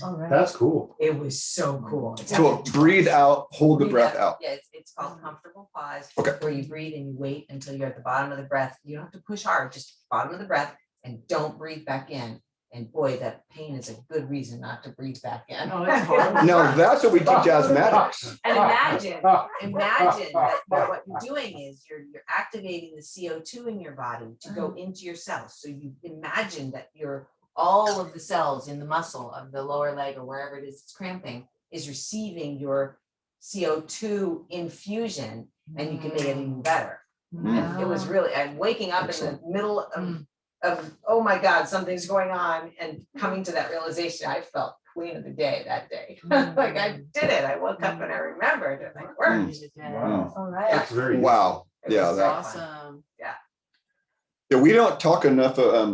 All right. That's cool. It was so cool. It's So breathe out, hold the breathe breath out. Yeah, it's called comfortable pause. Okay. Where you breathe and you wait until you're at the bottom of the breath. You don't have to push hard, just bottom of the breath and don't breathe back in. And boy, that pain is a good reason not to breathe back in. Oh, it's horrible. Now that's what we teach asthmatics. And imagine that what you're doing is you're activating the CO2 in your body to go into your cells. So you imagine that all of the cells in the muscle of the lower leg or wherever it is it's cramping is receiving your CO2 infusion, and you can make it even better. And it was really, I'm waking up in the middle of oh my God, something's going on, and coming to that realization, I felt queen of the day that day. Like I did it. I woke up and I remembered and I worked. Wow. All right. That's very Wow. It Yeah. was That, Awesome. yeah. We don't talk enough. I'm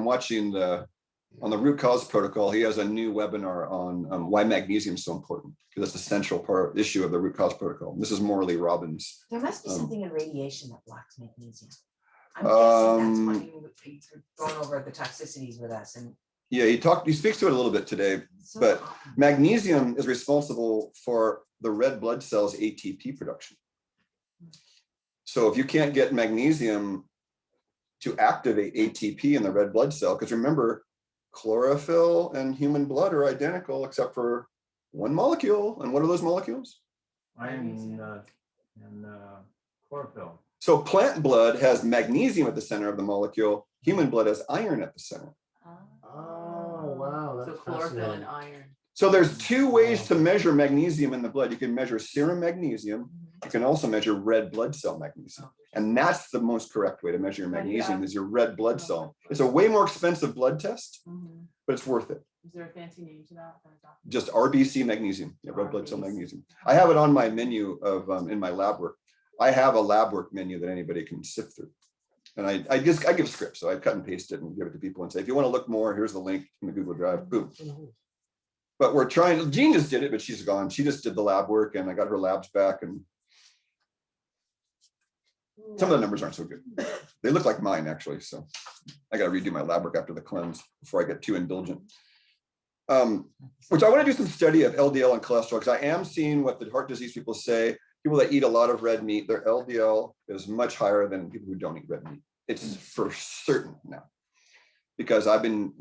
watching on the root cause protocol. He has a new webinar on why magnesium is so important, because that's the central issue of the root cause protocol. This is Morley Robbins. There must be something in radiation that blocks magnesium. I'm guessing that's why you're going over the toxicities with us. And Yeah, he speaks to it a little bit today, so, but magnesium is responsible for the red blood cells ATP production. So if you can't get magnesium to activate ATP in the red blood cell, because remember, chlorophyll and human blood are identical except for one molecule. And what are those molecules? Iron and chlorophyll. So plant blood has magnesium at the center of the molecule. Human blood has iron at the center. Oh, wow. So That's chlorophyll and fascinating. iron. So there's two ways to measure magnesium in the blood. You can measure serum magnesium. You can also measure red blood cell magnesium. And that's the most correct way to measure your magnesium is your red blood cell. It's a way more expensive blood test, but it's worth it. Is there a fancy name to that? Just RBC magnesium, yeah, red blood cell magnesium. I have it on my menu of in my lab work. I have a lab work menu that anybody can sift through. And I give scripts, so I cut and paste it and give it to people and say, if you want to look more, here's the link in the Google Drive, boom. But we're trying, Jean just did it, but she's gone. She just did the lab work and I got her labs back and some of the numbers aren't so good. They look like mine actually. So I got to redo my lab work after the cleanse before I get too indulgent. Which I want to do some study of LDL and cholesterol because I am seeing what the heart disease people say. People that eat a lot of red meat, their LDL is much higher than people who don't eat red meat. It's for certain now. Because I've been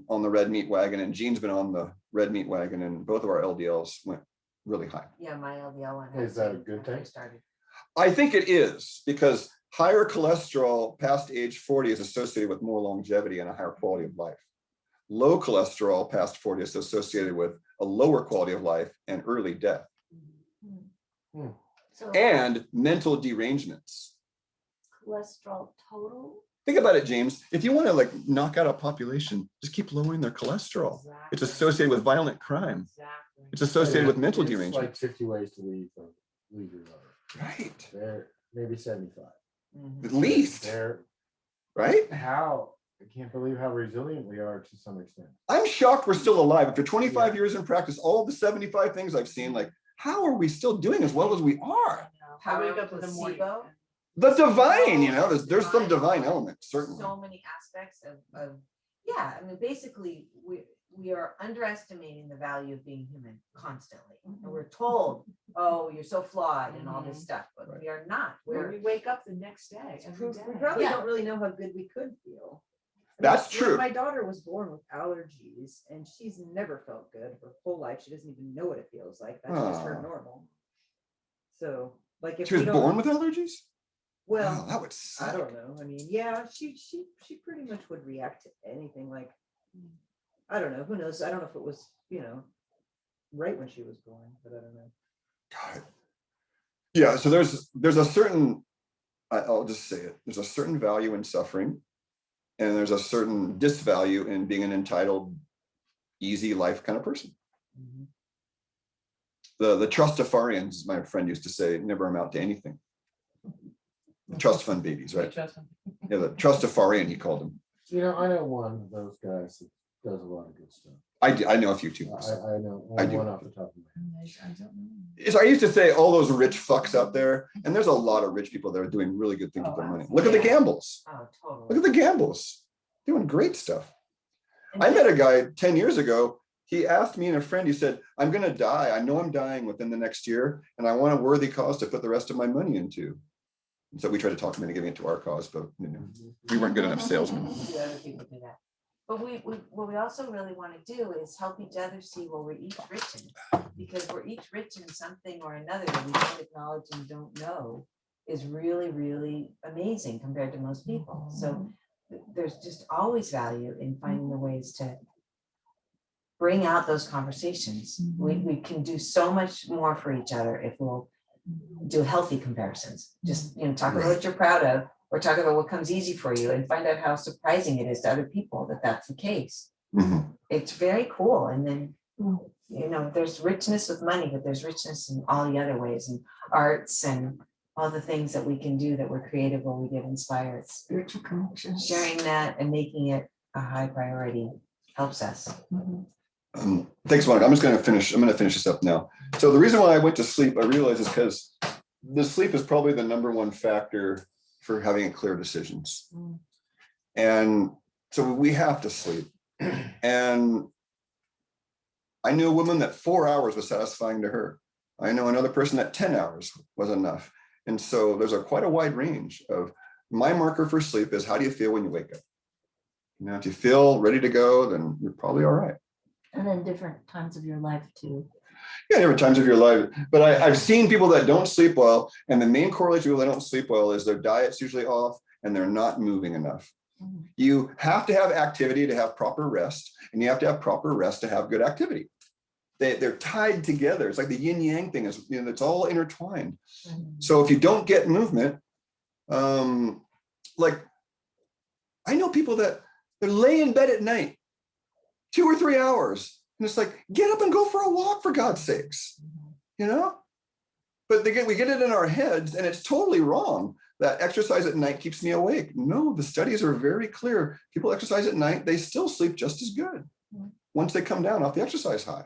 on the red meat wagon and Jean's been on the red meat wagon and both of our LDLs went really high. Yeah, my LDL went. Is that a good thing? I think it is because higher cholesterol past age 40 is associated with more longevity and a higher quality of life. Low cholesterol past 40 is associated with a lower quality of life and early death. So And mental derangements. cholesterol total. Think about it, James. If you want to like knock out a population, just keep lowering their cholesterol. It's associated with violent crime. Exactly. It's associated with mental It's derangement. like 50 ways to leave your liver. Right. There, maybe 75. At least, There, right? how, I can't believe how resilient we are to some extent. I'm shocked we're still alive. After 25 years in practice, all the 75 things I've seen, like, how are we still doing as well as we are? I Power wake up in the morning. placebo. The divine, you know, there's some divine element, certainly. So many aspects of, yeah, I mean, basically, we are underestimating the value of being human constantly. And we're told, oh, you're so flawed and all this stuff, but we are not. When we wake up the next day, every We day. probably Yeah. don't really know how good we could feel. That's When true. My daughter was born with allergies and she's never felt good her whole life. She doesn't even know what it feels like. That's just her Aw. normal. So like if She was we don't- born with allergies? well, Wow, that would I suck. don't know. I mean, yeah, she pretty much would react to anything. Like, I don't know. Who knows? I don't know if it was, right when she was born, but I don't know. God. Yeah, so there's a certain, I'll just say it, there's a certain value in suffering, and there's a certain disvalue in being an entitled, easy life kind of person. The trustafarians, my friend used to say, never amount to anything. The trust fund babies, right? Trust him. Yeah, the trustafarian, he called them. You know, I know one of those guys that does a lot of good stuff. I know a few too. I know I do. one off the top of my head. I don't know. So I used to say all those rich fucks out there, and there's a lot of rich people that are doing really good things with their money. Look at the Gambles. Oh, Look totally. at the Gambles. Doing great stuff. I met a guy 10 years ago. He asked me and a friend, he said, I'm going to die. I know I'm dying within the next year, and I want a worthy cause to put the rest of my money into. And so we tried to talk him into giving it to our cause, but we weren't good enough salesmen. The other people do that. But what we also really want to do is help each other see what we're each rich in. Because we're each rich in something or another that we don't acknowledge and don't know is really, really amazing compared to most people. So there's just always value in finding the ways to bring out those conversations. We can do so much more for each other if we'll do healthy comparisons. Just talk about what you're proud of, or talk about what comes easy for you, and find out how surprising it is to other people that that's the case. It's very cool. And then there's richness with money, but there's richness in all the other ways, and arts and all the things that we can do that we're creative when we get inspired. Spiritual connections. Sharing that and making it a high priority helps us. Thanks, Monica. I'm going to finish this up now. So the reason why I went to sleep, I realized, is because the sleep is probably the number one factor for having clear decisions. And so we have to sleep. And I knew a woman that 4 hours was satisfying to her. I know another person that 10 hours was enough. And so there's quite a wide range of, my marker for sleep is, how do you feel when you wake up? If you feel ready to go, then you're probably all right. And then different times of your life too. Yeah, different times of your life. But I've seen people that don't sleep well, and the main correlation to people that don't sleep well is their diet's usually off and they're not moving enough. You have to have activity to have proper rest, and you have to have proper rest to have good activity. They're tied together. It's like the yin yang thing is, it's all intertwined. So if you don't get movement, like I know people that they're laying in bed at night, 2 or 3 hours. And it's like, get up and go for a walk, for God's sakes, But But again, we get it in our heads and it's totally wrong that exercise at night keeps me awake. No, the studies are very clear. People exercise at night, they still sleep just as good once they come down off the exercise high.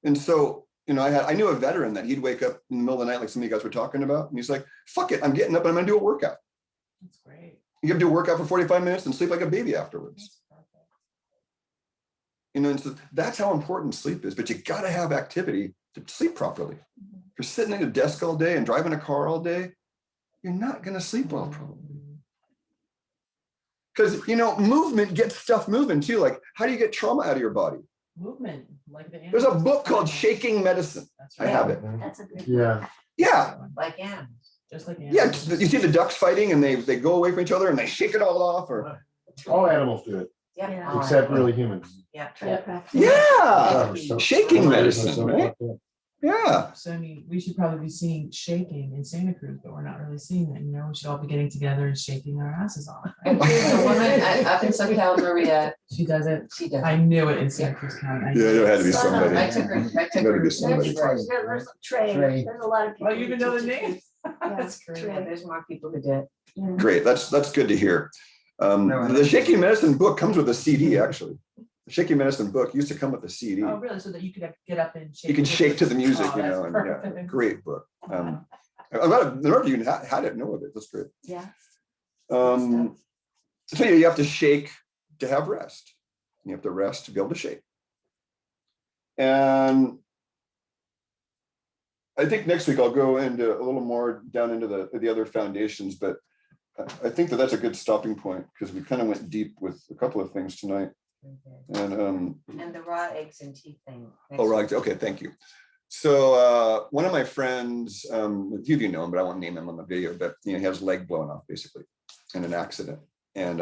And so, you know, I knew a veteran that he'd wake up in the middle of the night, like some of you guys were talking about, and he's like, fuck it, I'm getting up and I'm gonna do a workout. That's great. You can do a workout for 45 minutes and sleep like a baby afterwards. That's perfect. You know, and so that's how important sleep is, but you gotta have activity to sleep properly. If you're sitting at a desk all day and driving a car all day, you're not gonna sleep well probably. Because, you know, movement gets stuff moving too. Like, how do you get trauma out of your body? Movement, like the. There's a animals. book called Shaking Medicine. That's I right. have it. That's a good. Yeah, Yeah, Like animals. Just like. yeah. animals. You see the ducks fighting and they go away from each other and they shake it all off, or all animals do it, Yeah. Yeah. all except animals. really humans. Yeah. Try to practice. yeah, Oh, so- shaking so medicine, right? fucked up. Yeah. So I mean, we should probably be seeing shaking in Santa Cruz, but we're not really seeing that, you know, we should all be getting together and shaking our asses off. And the woman up in SoCal, Maria, She does it. she does. I knew it in Santa Cruz County. I Yeah, knew there it. had to be Son, somebody. I took her, I took Gotta her. be There's somebody. there's Trey, Trey. there's a lot of people. Oh, you even know the who teach it. names? That's great. Yeah, there's more people who did. Yeah. Great. That's good to hear. The Shaking Medicine book comes with a CD actually. The Shaking Medicine book used to come with a CD. Oh, really? So that you could get up and shake. You can with shake to the music, Oh, you that's know, and yeah, perfect. great book. I'm glad the number of you had it, know of it. That's great. Yeah. So yeah, you have to shake to have rest. You have to rest to be able to shake. And I think next week I'll go into a little more down into the other foundations, but I think that's a good stopping point because we kind of went deep with a couple of things tonight. And And the raw eggs and tea thing. oh, right. Okay, thank you. So one of my friends, a few of you know him, but I won't name him on the video, but you know, he had his leg blown off basically in an accident. And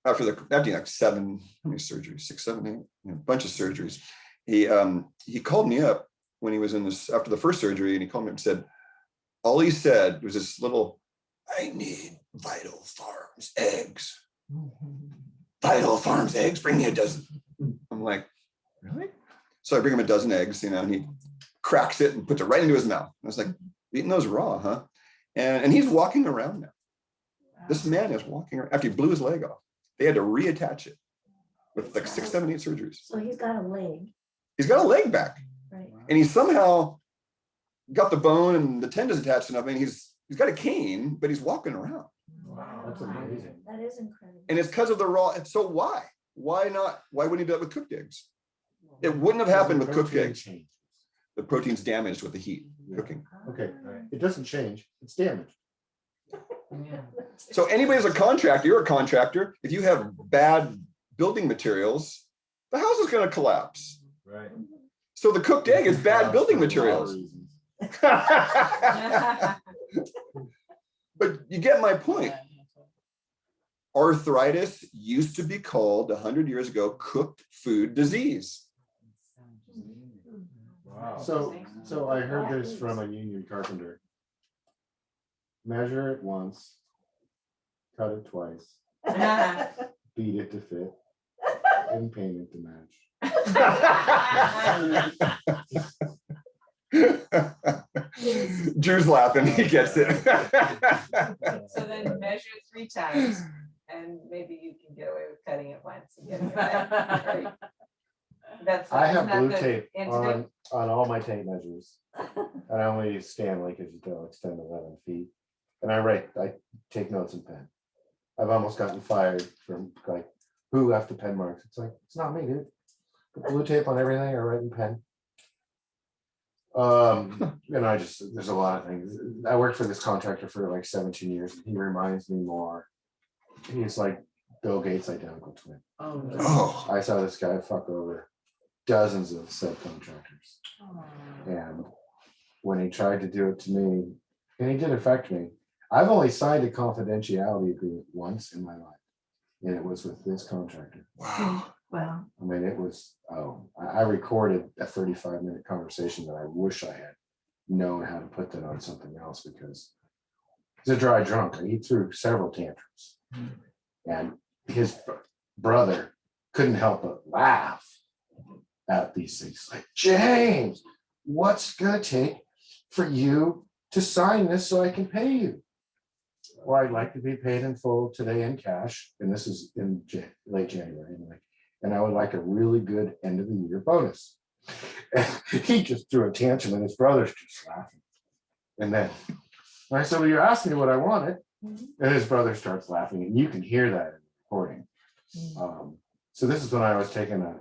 after like 7, how many surgeries? 6, 7, 8, you know, a bunch of surgeries. He called me up when he was in this after the first surgery, and he called me up and said, all he said was this little, I need Vital Farms eggs. Vital Farms eggs, bring me a dozen. I'm like, really? So I bring him a dozen eggs, you know, and he cracks it and puts it right into his mouth. I was like, eating those raw, huh? And he's walking around now. This man is walking around after he blew his leg off. They had to reattach it with like 6, 7, 8 surgeries. So he's got a leg, He's got a leg back, right? and he somehow got the bone and the tendons attached enough. I mean, he's got a cane, but he's walking around. Wow, that's amazing. That is incredible. And it's because of the raw. And so why? Why not? Why wouldn't he do that with cooked eggs? It wouldn't have happened with cooked Protein eggs. changes. The protein's damaged with the heat cooking. Okay, it doesn't change, it's damaged. Yeah. So anybody who's a contractor, you're a contractor. If you have bad building materials, the house is going to collapse. Right. So the cooked egg is bad building materials. But you get my point. Arthritis used to be called 100 years ago cooked food disease. Wow. So I heard this from a union carpenter. Measure it once, cut it twice, beat it to fit, and paint it to match. Drew's laughing, he gets it. So then measure 3 times and maybe you can get away with cutting it once and getting it back. Right. That's. I have isn't blue that the tape antidote? on all my tape measures. And I only use Stanley because you don't extend 11 feet. And I take notes in pen. I've almost gotten fired from like, who left the pen marks? It's like, it's not me, dude. Put blue tape on everything, I write in pen. And there's a lot of things. I worked for this contractor for like 17 years. And he reminds me more. He's like Bill Gates' identical twin. Oh, no. Oh, I saw this guy fuck over dozens of subcontractors. Oh. And when he tried to do it to me, and he did affect me, I've only signed a confidentiality agreement once in my life. And it was with this contractor. wow. Wow. I mean, it was, I recorded a 35-minute conversation that I wish I had known how to put that on something else because he's a dry drunk and he threw several tantrums. And his brother couldn't help but laugh at these things like, James, what's it gonna take for you to sign this so I can pay you? Well, I'd like to be paid in full today in cash, and this is in late January, and I would like a really good end of the year bonus. And he just threw a tantrum, and his brother's just laughing. And then I said, well, you're asking me what I wanted. And his brother starts laughing, and you can hear that in the recording. So this is when I was taking a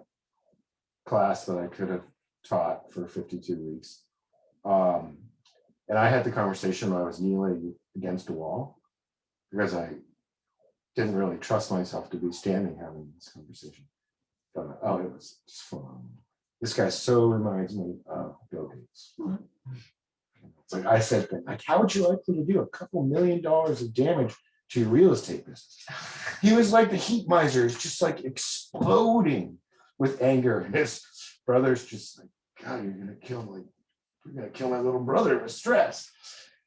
class that I could have taught for 52 weeks. And I had the conversation when I was kneeling against a wall because I didn't really trust myself to be standing having this conversation. But it was just fun. This guy so reminds me of Bill Gates. It's like I said, like, how would you like to do a couple $1 million of damage to your real estate business? He was like the heat miser, is just like exploding with anger. And his brother's just like, God, you're gonna kill my little brother with stress.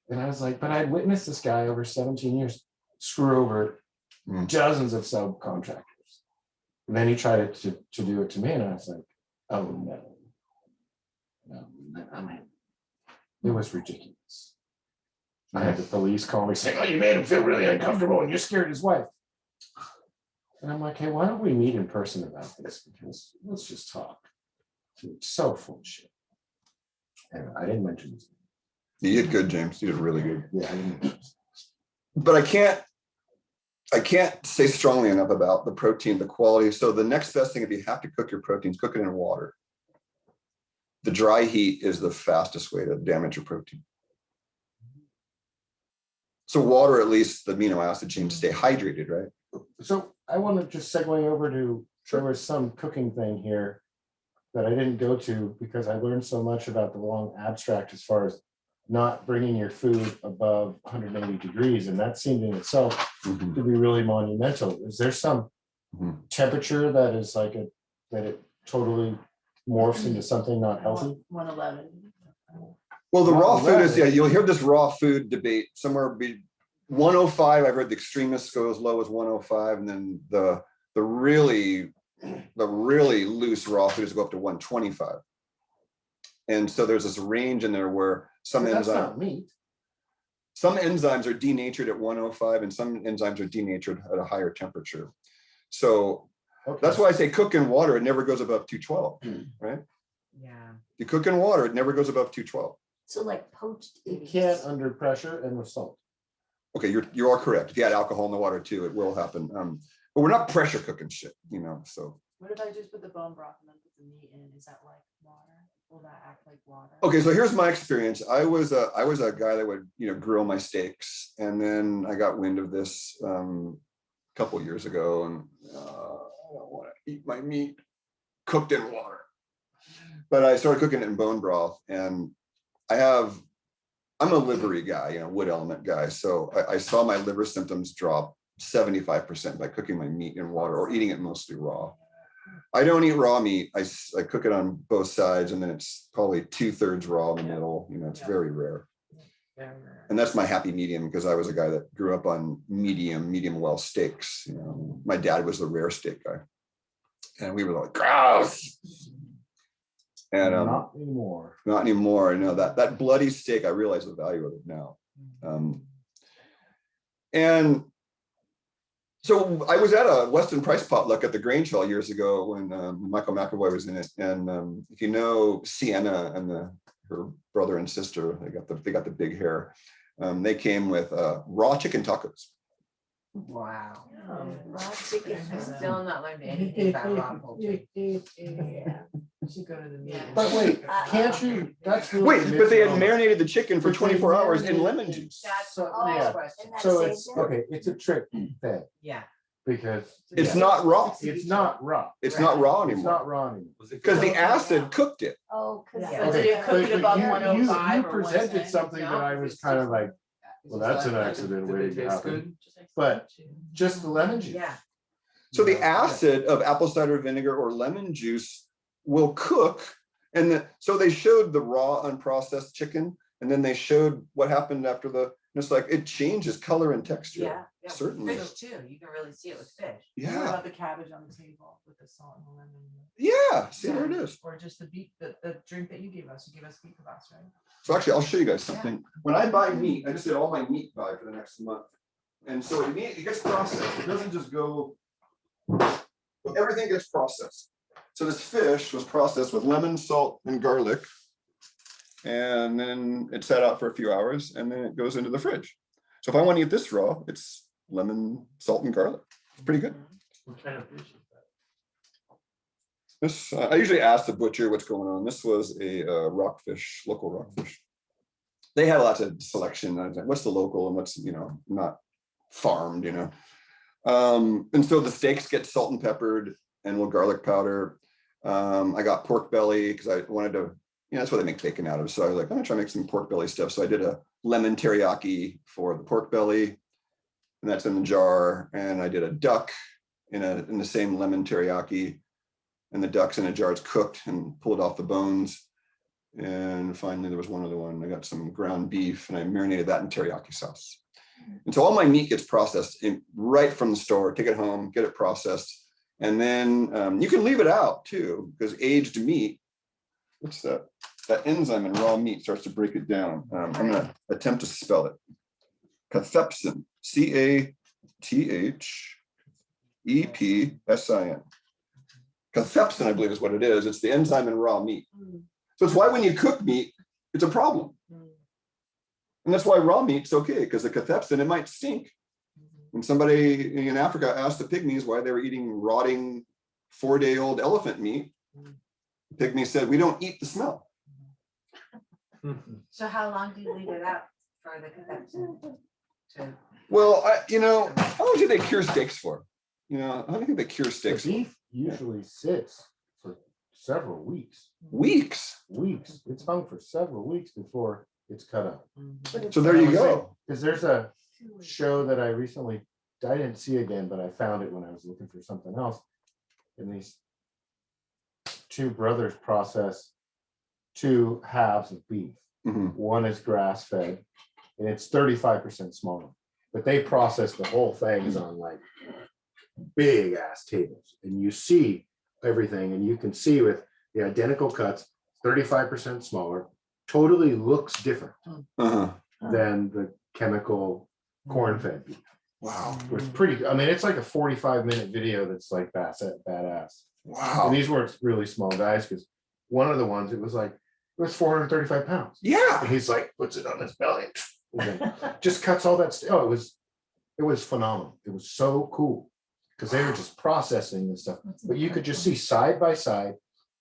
And I was like, but I'd witnessed this guy over 17 years screw over dozens of subcontractors. And then he tried to do it to me, and I was like, oh no, I mean, it was ridiculous. I had the police call me saying, oh, you made him feel really uncomfortable and you scared his wife. And I'm like, hey, why don't we meet in person about this? Because let's just talk. It's so full of shit. And I didn't mention this. You did good, James. You did really good. Yeah, I didn't mention this. But I can't say strongly enough about the protein, the quality. So the next best thing, if you have to cook your proteins, cook it in water. The dry heat is the fastest way to damage your protein. So water, at least the amino acid chains stay hydrated, right? So I want to just segue over to, there was some cooking thing here that I didn't go to because I learned so much about the long abstract as far as not bringing your food above 180 degrees. And that seemed in itself to be really monumental. Is there some temperature that is like that it totally morphs into something not healthy? 111. Well, the raw food is, 111. you'll hear this raw food debate somewhere be 105. I've heard the extremists go as low as 105, and then the really loose raw foods go up to 125. And so there's this range in there where some That's enzymes, not meat. some enzymes are denatured at 105, and some enzymes are denatured at a higher temperature. So that's why I say cook in water, it never goes above 212, right? Yeah. You cook in water, it never goes above 212. So like poached You eggs. can't under pressure and with salt. Okay, you are correct. If you add alcohol in the water too, it will happen. But we're not pressure cooking shit, so. What if I just put the bone broth and then put the meat in? Is that like water? Will that act like water? Okay, so here's my experience. I was a guy that would, grill my steaks, and then I got wind of this a couple years ago, and I don't want to eat my meat cooked in water. But I started cooking it in bone broth, and I'm a livery guy, wood element guy. So I saw my liver symptoms drop 75% by cooking my meat in water or eating it mostly raw. I don't eat raw meat. I cook it on both sides, and then it's probably 2/3 raw in the middle. It's very rare. And that's my happy medium, because I was a guy that grew up on medium well steaks. My dad was the rare steak guy, and we were like, gross. And Not anymore. Not anymore. No, that bloody steak, I realize the value of it now. And so I was at a Weston Price potluck at the Grange Hall years ago when Michael McAvoy was in it. And if you know Sienna and her brother and sister, they got the big hair. They came with raw chicken tacos. Wow. Raw chicken. I still not learned anything about raw poultry. Yeah. You should go to the meat. But wait, can't you? That's really Wait, but they had misnomer. marinated the chicken for 24 hours in lemon juice. That's So, the next yeah. question. And that So saves it's it? okay. It's a trick thing Yeah. because It's yeah, not raw. It's not raw. It's not raw It's anymore not raw anymore. because the acid cooked it. Oh, because. Yeah. Did it cook it but above you 105 you or presented 110? something that I was kind of like, well, that's an accident waiting to happen. But just the lemon juice. Yeah. So the acid of apple cider vinegar or lemon juice will cook. And so they showed the raw unprocessed chicken, and then they showed what happened after It's like, it changes color and texture. Yeah, yeah, Certainly. fish too, you can really see it with fish. What Yeah, about the cabbage on the table with the salt and the lemon? yeah, see there it is. Or just the beet, the drink that you gave us beet kvass, right? So actually, I'll show you guys something. When I buy meat, I just did all my meat buy for the next month. And so it gets processed. It doesn't just go, everything gets processed. So this fish was processed with lemon, salt, and garlic. And then it sat out for a few hours and then it goes into the fridge. So if I want to eat this raw, it's lemon, salt, and garlic. It's pretty good. What kind of fish is that? This, I usually ask the butcher what's going on. This was a rockfish, local rockfish. They had lots of selection. I was like, what's the local and what's, not farmed, and so the steaks get salt and peppered and with garlic powder. I got pork belly because I wanted to, that's what they make bacon out of. So I was like, I'm gonna try to make some pork belly stuff. So I did a lemon teriyaki for the pork belly, and that's in the jar. And I did a duck in the same lemon teriyaki, and the duck's in a jar. It's cooked and pulled off the bones. And finally, there was one other one. I got some ground beef, and I marinated that in teriyaki sauce. And so all my meat gets processed right from the store. Take it home, get it processed, and then you can leave it out too, because aged meat. What's that? That enzyme in raw meat starts to break it down. I'm going to attempt to spell it. Cathepsin, CATHEPSIN. Cathepsin, I believe, is what it is. It's the enzyme in raw meat. So it's why when you cook meat, it's a problem. And that's why raw meat's okay, because the cathepsin, it might stink. When somebody in Africa asked the pygmies why they were eating rotting 4-day-old elephant meat, the pygmy said, we don't eat the smell. So how long do you leave it out for the cathepsin to? Well, how long do they cure steaks for? How do you think they cure The steaks for? beef usually sits for several weeks. Weeks. It's hung for several weeks before it's cut up. So there you go. Because there's a show that I didn't see again, but I found it when I was looking for something else. And these two brothers process 2 halves of beef. Mhm. One is grass fed and it's 35% smaller, but they process the whole things on like big ass tables, and you see everything, and you can see with the identical cuts, 35% smaller, totally looks different Uh-huh. than the chemical corn-fed beef. Wow. It was pretty, it's like a 45-minute video that's like badass. Wow. And these weren't really small guys, because one of the ones, it was 435 pounds. Yeah. And he's like, puts it on his belly, and then just cuts all that stuff. Oh, it was phenomenal. It was so cool, because they were just processing this stuff. But you could just see side by side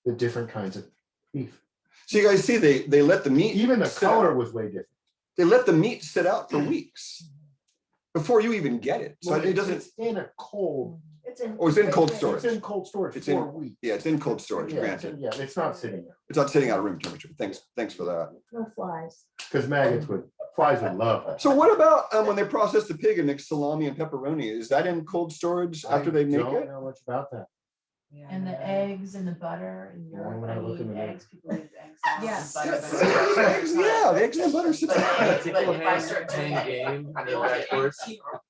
the different kinds of beef. So you guys see, they let the meat, Even the sit color out. was way different. They let the meat sit out for weeks before you even get it. So it doesn't. It's in a cold. It's in. Oh, it's in cold storage. It's in cold storage It's for in- a week. Yeah, it's in cold storage. Yeah, Granted, it's not sitting there, it's not sitting out of room temperature. Thanks for that. No flies. because flies would love that. So what about when they process the pig and make salami and pepperoni? Is that in cold storage after they make I don't it? know much about that. And the eggs and the butter and Well, I'm Europe, not I looking eat at it. eggs, people eat eggs. out and Yes. butter, Yeah, the eggs and butter sits out. But People if I start doing hang it, game on their back porch.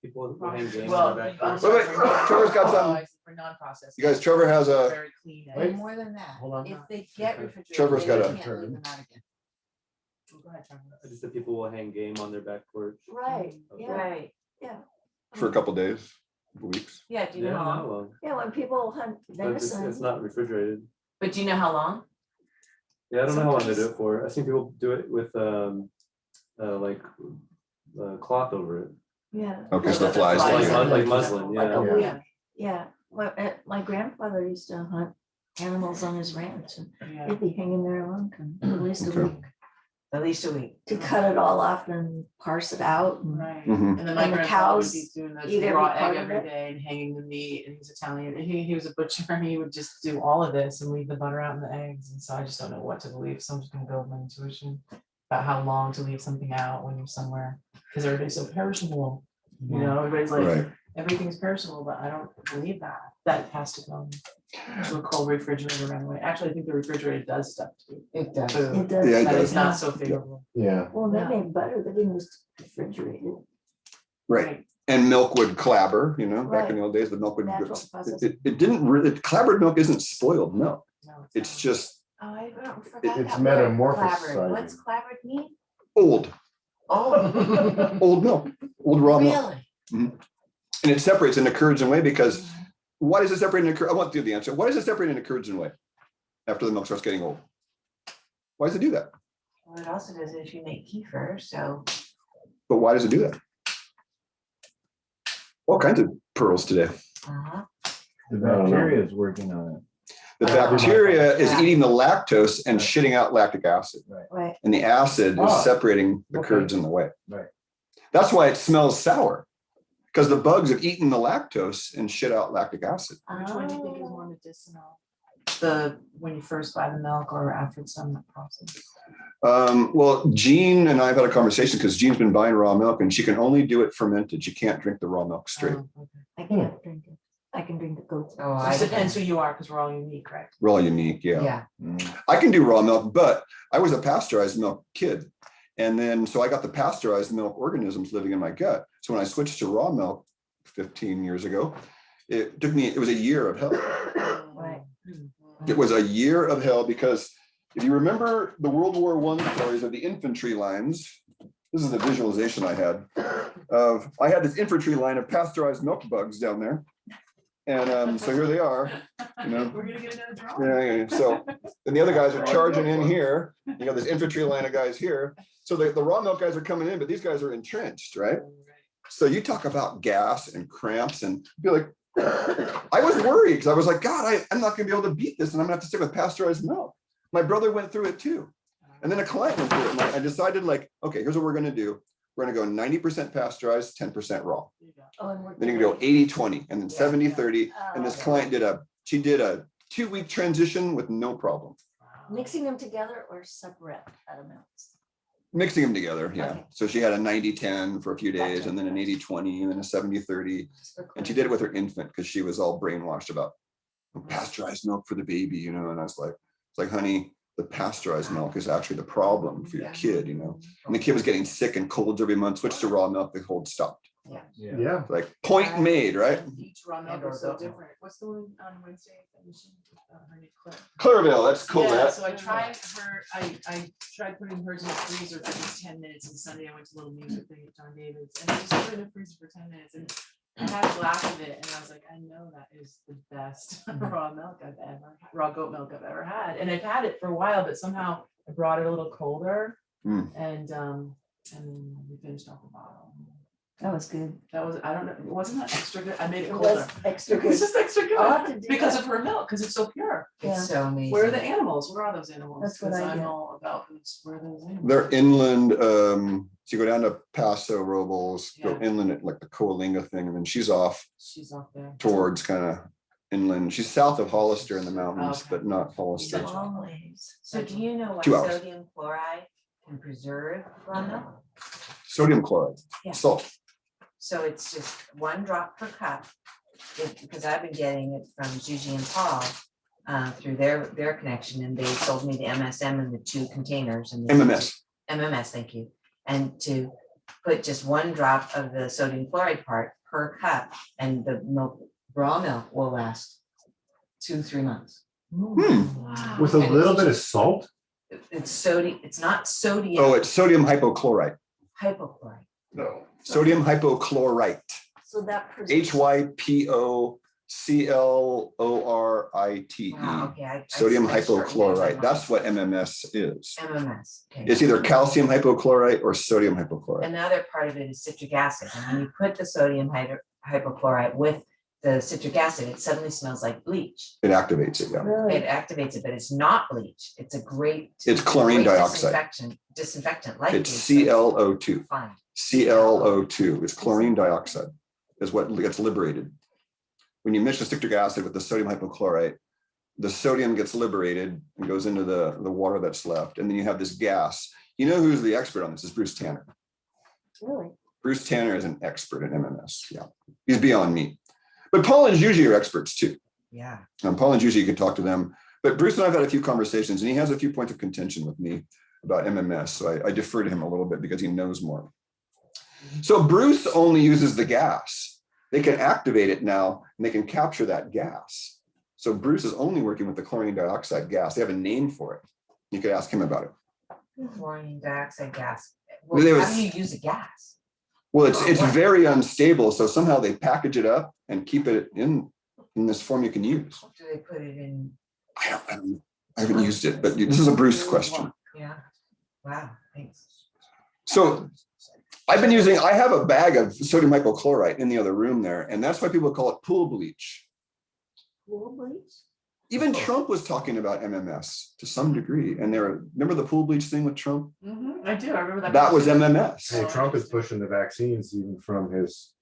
People who hang game well, on their back I'm porch. Wait, sorry, wait, Trevor's got some. for non-processed. You guys, Trevor has a- Very clean Wait. eggs. More than that, Hold on. if they get refrigerated. Trevor's they got a- can't leave them out again. Go ahead, Trevor. I just said people will hang game on their back porch. Right, yeah, Right, For a couple days, weeks. yeah, do you Yeah, know how no, long? well, yeah, when people hunt but it's venison. not refrigerated. But do you know how long? Yeah, I don't know how long they do it for. I've seen people do it with cloth over it. Yeah. Okay, so the the flies. flies. don't get it. Like muslin, Like a yeah. week, Yeah. yeah. Well, my grandfather used to hunt animals on his ranch, and Yeah. they'd be hanging there a long time, at least a Okay. week, At least a week. to cut it all off and parse it out. And Right. Mhm. And then my And the grandfather would cows be doing eat the every raw part egg of every it. day and hanging the meat, and he's Italian, and he was a butcher, and he would just do all of this and leave the butter out in the eggs, and so I just don't know what to believe, so I'm just gonna go with my intuition about how long to leave something out when you're somewhere, because everybody's so perishable, everybody's like, Right. everything's personal, but I don't believe that. That has to go to a cold refrigerator right away. Actually, I think the refrigerator does stuff too. It does. Food. It does. Yeah, it That does. is not so favorable. Yeah, Well, they made butter that didn't was refrigerated. Right. And milk would clabber, you know, back in Right. the old days, the milk would, Natural process. it didn't really, clabbered milk isn't spoiled milk. No, It's not. just Oh, I don't forgot it's that word, metamorphosizing. clabbered. What's clabbered mean? old, Oh, old milk, old raw milk. really? And it separates in a encouraging way because why does it separate in a, I want to do the answer. Why does it separate in a encouraging way after the milk starts getting old? Why does it do that? Well, it also does it if you make kefir, so. But why does it do that? All kinds of pearls today. Uh-huh. The I don't know. bacteria is working on it. The Yeah. bacteria is Yeah. eating the lactose and Right. shitting out lactic acid. Right. And the acid Ah, is separating the okay. curds in the way. Right. That's why it smells sour. Because the bugs have eaten the lactose and shit out lactic acid. Which one do you think is Oh. more medicinal? The, when you first buy the milk or after it's done that process? Well, Jean and I have had a conversation because Jean's been buying raw milk and she can only do it fermented. She can't drink the raw milk straight. Oh, okay. I can't drink it. I can drink the goat's milk. Oh, It I, depends who you are, because we're all unique, right? Raw unique, yeah. yeah, I can do raw milk, but I was a pasteurized milk kid. And then, so I got the pasteurized milk organisms living in my gut. So when I switched to raw milk 15 years ago, it took me, it was a year of hell. Right. It was a year of hell because if you remember the World War I stories of the infantry lines, this is the visualization I had of, I had this infantry line of pasteurized milk bugs down there. And so here they are, you know. We're gonna get another draw. Yeah. So then the other guys are charging in here. You got this infantry line of guys here. So the raw milk guys are coming in, but these guys are entrenched, right? So you talk about gas and cramps and be like, I was worried because I was like, God, I'm not gonna be able to beat this and I'm gonna have to stick with pasteurized milk. My brother went through it too. And then a client went through it. And I decided like, okay, here's what we're gonna do. We're gonna go 90% pasteurized, 10% raw. Oh, and we're Then you can go 80-20 and then 70-30. And this Oh. client did a 2-week transition with no problem. Mixing them together or separate at amounts? Mixing them together, yeah. Okay. So she had a 90-10 for a few days Gotcha. and then an 80-20 and then a 70-30. Just for And she did it with her infant because she was all brainwashed about pasteurized milk for the baby, you know, and I was like, it's like, honey, the pasteurized milk is actually the problem for your Yeah. kid, you know. And the kid was getting sick and colds every month, switched to raw milk, the cold stopped. Yeah. yeah. Like point made, right? Each raw milk And/or is so goat milk. different. What's the one on Wednesday? that she- her name, Claire? Clairville, that's cool. Yeah, That so I tried her, I tried putting hers in the freezer for just 10 minutes, and Sunday I went to a little music thing at John David's, and I just put it in the freezer for 10 minutes, and I had a glass of it, and I was like, I know that is the best raw milk I've ever, raw goat milk I've ever had, and I've had it for a while, but somehow I brought it a little colder, Mm. and we finished off the bottle. That was good. That was, I don't know, wasn't that extra good? I made it It colder. was extra good. It's just extra I'll have to good, do because that. of her milk, because it's so pure. Yeah. it's so amazing. Where are the animals? Where are those animals? That's what 'Cause I I'm get. all about those, where are those animals? They're inland, so you go down to Paso Robles, go Yeah. inland at like the Coalinga thing, and then she's off She's off there. towards kind of inland. She's south of Hollister in the mountains, Okay. but not Hollister. Central. Long ways. So do you know why 2 hours. sodium chloride can preserve raw milk? Sodium chloride, Yeah. salt. So it's just 1 drop per cup. Because I've been getting it from Gigi and Paul through their connection, and they sold me the MSM in the 2 containers. And MMS, thank you. And to put just 1 drop of the sodium chloride part per cup, and the milk, raw milk will last 2-3 months. Wow. With a And little it's- bit of salt? It's sodium, it's not sodium. Oh, it's sodium hypochlorite. Hypochlorite. No. Sodium hypochlorite. So that. preserves- HYPOCLORITE. Okay. E. Sodium I shortened it in my hypochlorite. mind. That's what MMS is. MMS. Okay. It's either calcium hypochlorite or sodium hypochlorite. Another part of it is citric acid. And when you put the sodium hypochlorite with the citric acid, it suddenly smells like bleach. It activates it, yeah. Really? It activates it, but it's not bleach. It's a great. It's chlorine great dioxide. Disinfectant like. It's bleach, but ClO2. Fine. ClO2 is chlorine dioxide, is what gets liberated. When you mix the citric acid with the sodium hypochlorite, the sodium gets liberated and goes into the water that's left. And then you have this gas. You know who's the expert on this? Is Bruce Tanner. Really? Bruce Tanner is an expert in MMS. Yeah, he's beyond me. But Paul and Juji are experts too. Yeah. Paul and Juji, you could talk to them. But Bruce and I've had a few conversations, and he has a few points of contention with me about MMS. So I defer to him a little bit because he knows more. So Bruce only uses the gas. They can activate it now, and they can capture that gas. So Bruce is only working with the chlorine dioxide gas. They have a name for it. You could ask him about it. Chlorine dioxide gas. Well, Well, there how was- do you use a gas? Well, it's very unstable. So somehow they package it up and keep it in this form you can use. Do they put it in? I don't know. I haven't used it, but this is a Bruce question. Yeah. Wow, thanks. So I have a bag of sodium hypochlorite in the other room there, and that's why people call it pool bleach. Pool bleach? Even Trump was talking about MMS to some degree, and remember the pool bleach thing with Trump? I do, I remember that. That was Hey, MMS. Trump is pushing the vaccines even from his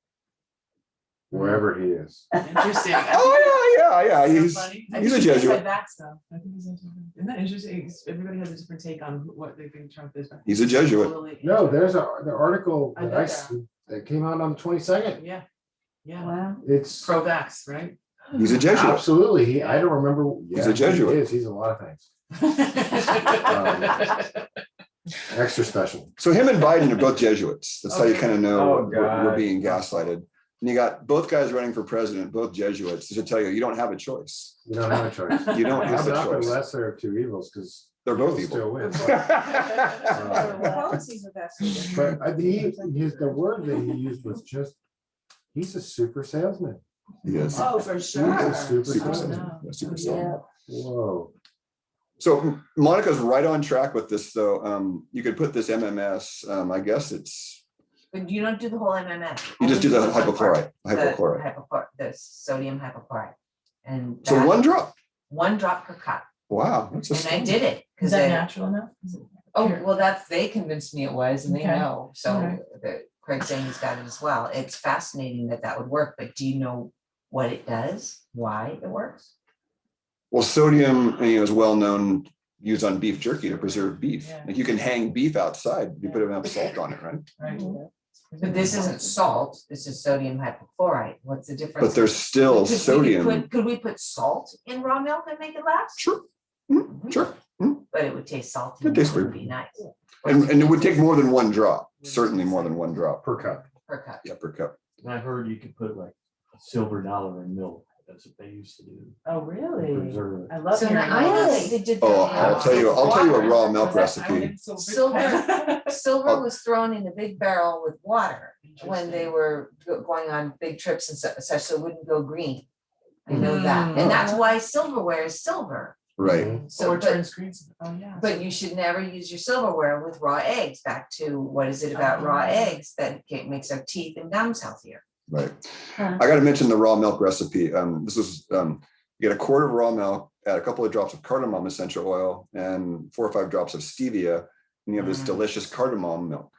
wherever he is. Interesting. Oh yeah. So He's funny. I he's a think he's Jesuit. anti-vax though. I think he's anti-vax. Isn't that interesting? Everybody has a different take on what they think Trump is. He's a Jesuit. Totally No, anti- there's the article I know that came out on the 22nd. Yeah, yeah. Wow. It's Pro-vax, right? He's a Jesuit. absolutely, I don't remember. He's a Yeah, Jesuit. He is, he's a lot of things. Extra special. So him and Biden are both Jesuits. That's how you kind of know Oh, we're God. being gaslighted. And you got both guys running for president, both Jesuits. This should tell you don't have a choice. You don't have a choice. You don't It's have a not the choice. lesser of two evils because They're both still evil. win. The policies are fascinating. But the word that he used was just, he's a super salesman. Yes. Oh, for He's sure. a super Super salesman. salesman. Yeah, super salesman. Whoa. So Monica's right on track with this, though. You could put this MMS. I guess it's But you don't do the whole MMS. you just do the Only one part, hypochlorite. The sodium hypochlorite. And So that- one drop. 1 drop per cup. Wow, that's And I astounding. did it. Is Because that natural enough? Is it- Oh, Here. well, they convinced me it was, and they Okay. know, so Alright. Craig's saying he's got it as well. It's fascinating that would work, but do you know what it does? Why it works? Well, sodium, is well known used on beef jerky to preserve beef. Yeah. Like you can hang beef outside. You put enough salt on it, right? Right. But this isn't salt, this is sodium hypochlorite. What's the difference? But there's still Could we sodium. Could we put salt in raw milk and make it last? Sure. Sure. But it would taste salty. It tastes and it would weird. be nice. And it would take more than one drop, certainly more than one drop. Per cup. Per cup. Yeah, per cup. And I heard you could put like a silver dollar in milk. That's what they used to do. Oh, really? Preserve it. I love So hearing now all I know this. that they did. Oh, that. I'll tell you a raw milk Was that- I recipe. wouldn't so big- Silver was thrown in a big barrel with water when they Interesting. were going on big trips and such, so it wouldn't go green. I know that, and that's Mm. why silverware is silver. Right. So, Or but, turn screens. Oh, yeah. but you should never use your silverware with raw eggs. Back to what is it about raw eggs that makes our teeth and gums healthier? Right. I got to mention the raw milk recipe. This is, you get a quart of raw milk, add a couple of drops of cardamom essential oil and 4 or 5 drops of stevia. And you have this delicious cardamom milk.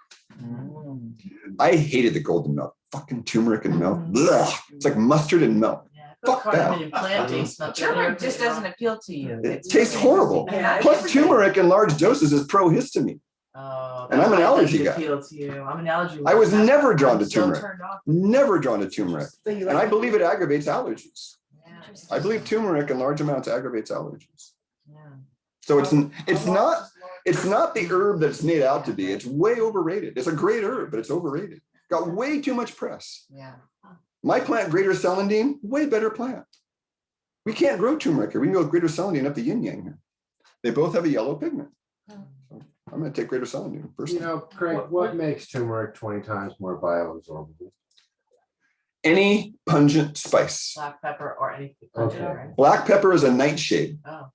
I hated the golden milk, fucking turmeric and milk. Blah. It's like mustard and milk. Yeah. Fuck that. Cardamom and plant-based milk. Turmeric just doesn't appeal to you. It It's tastes really horrible. interesting. Yeah, Plus it's- turmeric in large doses is prohistamine. Oh, And I'm an that's why it allergy doesn't guy. appeal to you. I'm an allergy. I was one. That's never why drawn I'm to so turmeric. turned off. Never drawn to turmeric. So you And like I believe it aggravates allergies. Yeah, I believe turmeric in large amounts aggravates allergies. yeah. So it's not the herb that it's made out to be. It's way overrated. It's a great herb, but it's overrated. Got way too much press. Yeah. My plant, greater celandine, way better plant. We can't grow turmeric here. We can go with greater celandine up the yin yang here. They both have a yellow pigment. So I'm going to take greater celandine You personally. know, Craig, what makes turmeric 20 times more bioabsorbable? Any pungent spice. Black pepper or anything. Okay. Right? Black pepper is a nightshade, Oh,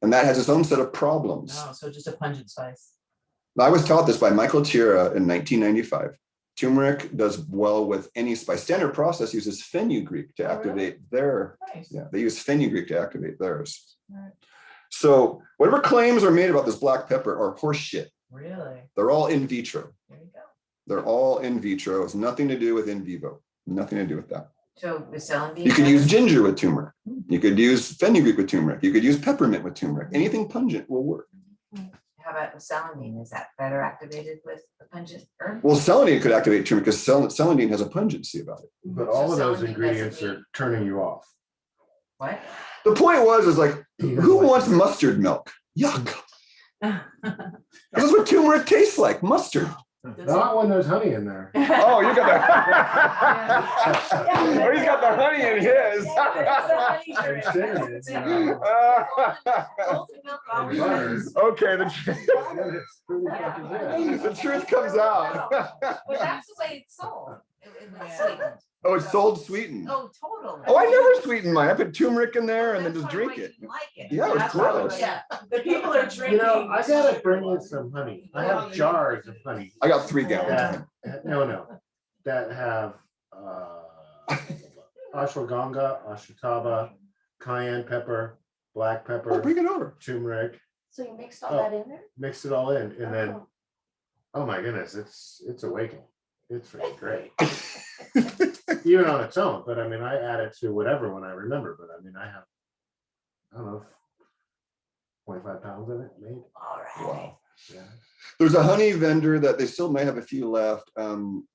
and that has its own set of problems. no, so just a pungent spice. I was taught this by Michael Tira in 1995. Turmeric does well with any spice. Standard process uses fenugreek to Oh, really? activate their, Nice. yeah, they use fenugreek to activate theirs. Alright. So whatever claims are made about this black pepper are horse shit. Really? They're all in vitro. There you go. They're all in vitro. It's nothing to do with in vivo. Nothing to do with that. So the celandine. You could use ginger with turmeric. You could use fenugreek with turmeric. You could use peppermint with turmeric. Anything pungent will work. How about with celandine? Is that better activated with a pungent herb? Well, celandine could activate turmeric because celandine has a pungency about it. But all of So those celandine ingredients doesn't are turning you off. What? The point was like, You who know, wants mustard milk? Yuck. This is what turmeric tastes like, mustard. Not when there's honey in there. Oh, you got that. Oh, he's got the honey in his. And cinnamon, you know, and butter. Okay, It's pretty fucking good. the truth comes out. Well, that's the way it's sold. It's sweetened. Oh, it's sold sweetened. Oh, totally. Oh, I never sweeten mine. I put turmeric in there and then That's just why drink I it. didn't like it. Yeah, it was That's probably gross. what- Yeah. The people are You drinking. know, I gotta bring in some honey. I have jars of honey. I got 3 gallons. That have ashwagandha, ashwataba, cayenne pepper, black Oh, pepper, bring it over. turmeric, So you mixed all that in there? mix it all in, and then, Oh. oh my goodness, it's awakening. It's freaking great. Even on its own, but I mean, I add it to whatever when I remember, but I mean, I don't know, 25 pounds of it made. All right. Wow. Yeah. There's a honey vendor that they still may have a few left.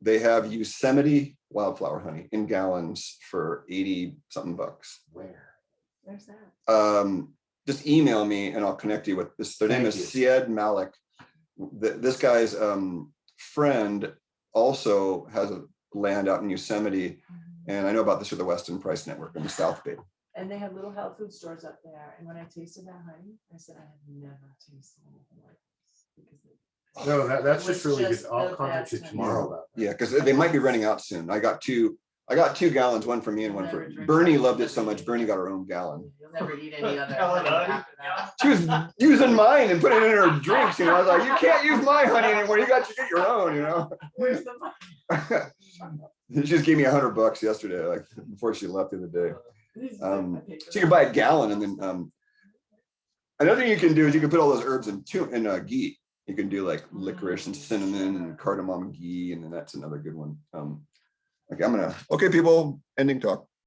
They have Yosemite wildflower honey in gallons for 80 something bucks. Where? Where's that? Just email me and I'll connect you with this. Their name Thank is you. Syed Malik. This guy's friend also has a land out in Yosemite. And I know about this through the Weston Price Network in the South Bay. And they have little health food stores up there. And when I tasted that honey, I said, I have never tasted anything like this. Because it- No, that's It just was really good. just I'll the contact you best tomorrow about that. Yeah, because they might be running out soon. I got two gallons, one for me and one for Never drink Bernie. that. Loved it so much. Bernie got her own gallon. You'll never eat any other. Helen, honey after that. She was using mine and putting it in her drinks. You know, I was like, you can't use my honey anymore. You got to get your own. You know. Where's the money? She just gave me $100 yesterday, like before she left the other day. So you can buy a gallon, and then another thing you can do is you can put all those herbs in ghee. You can do like licorice and cinnamon and cardamom ghee, and then that's another good one. Okay, people, ending talk.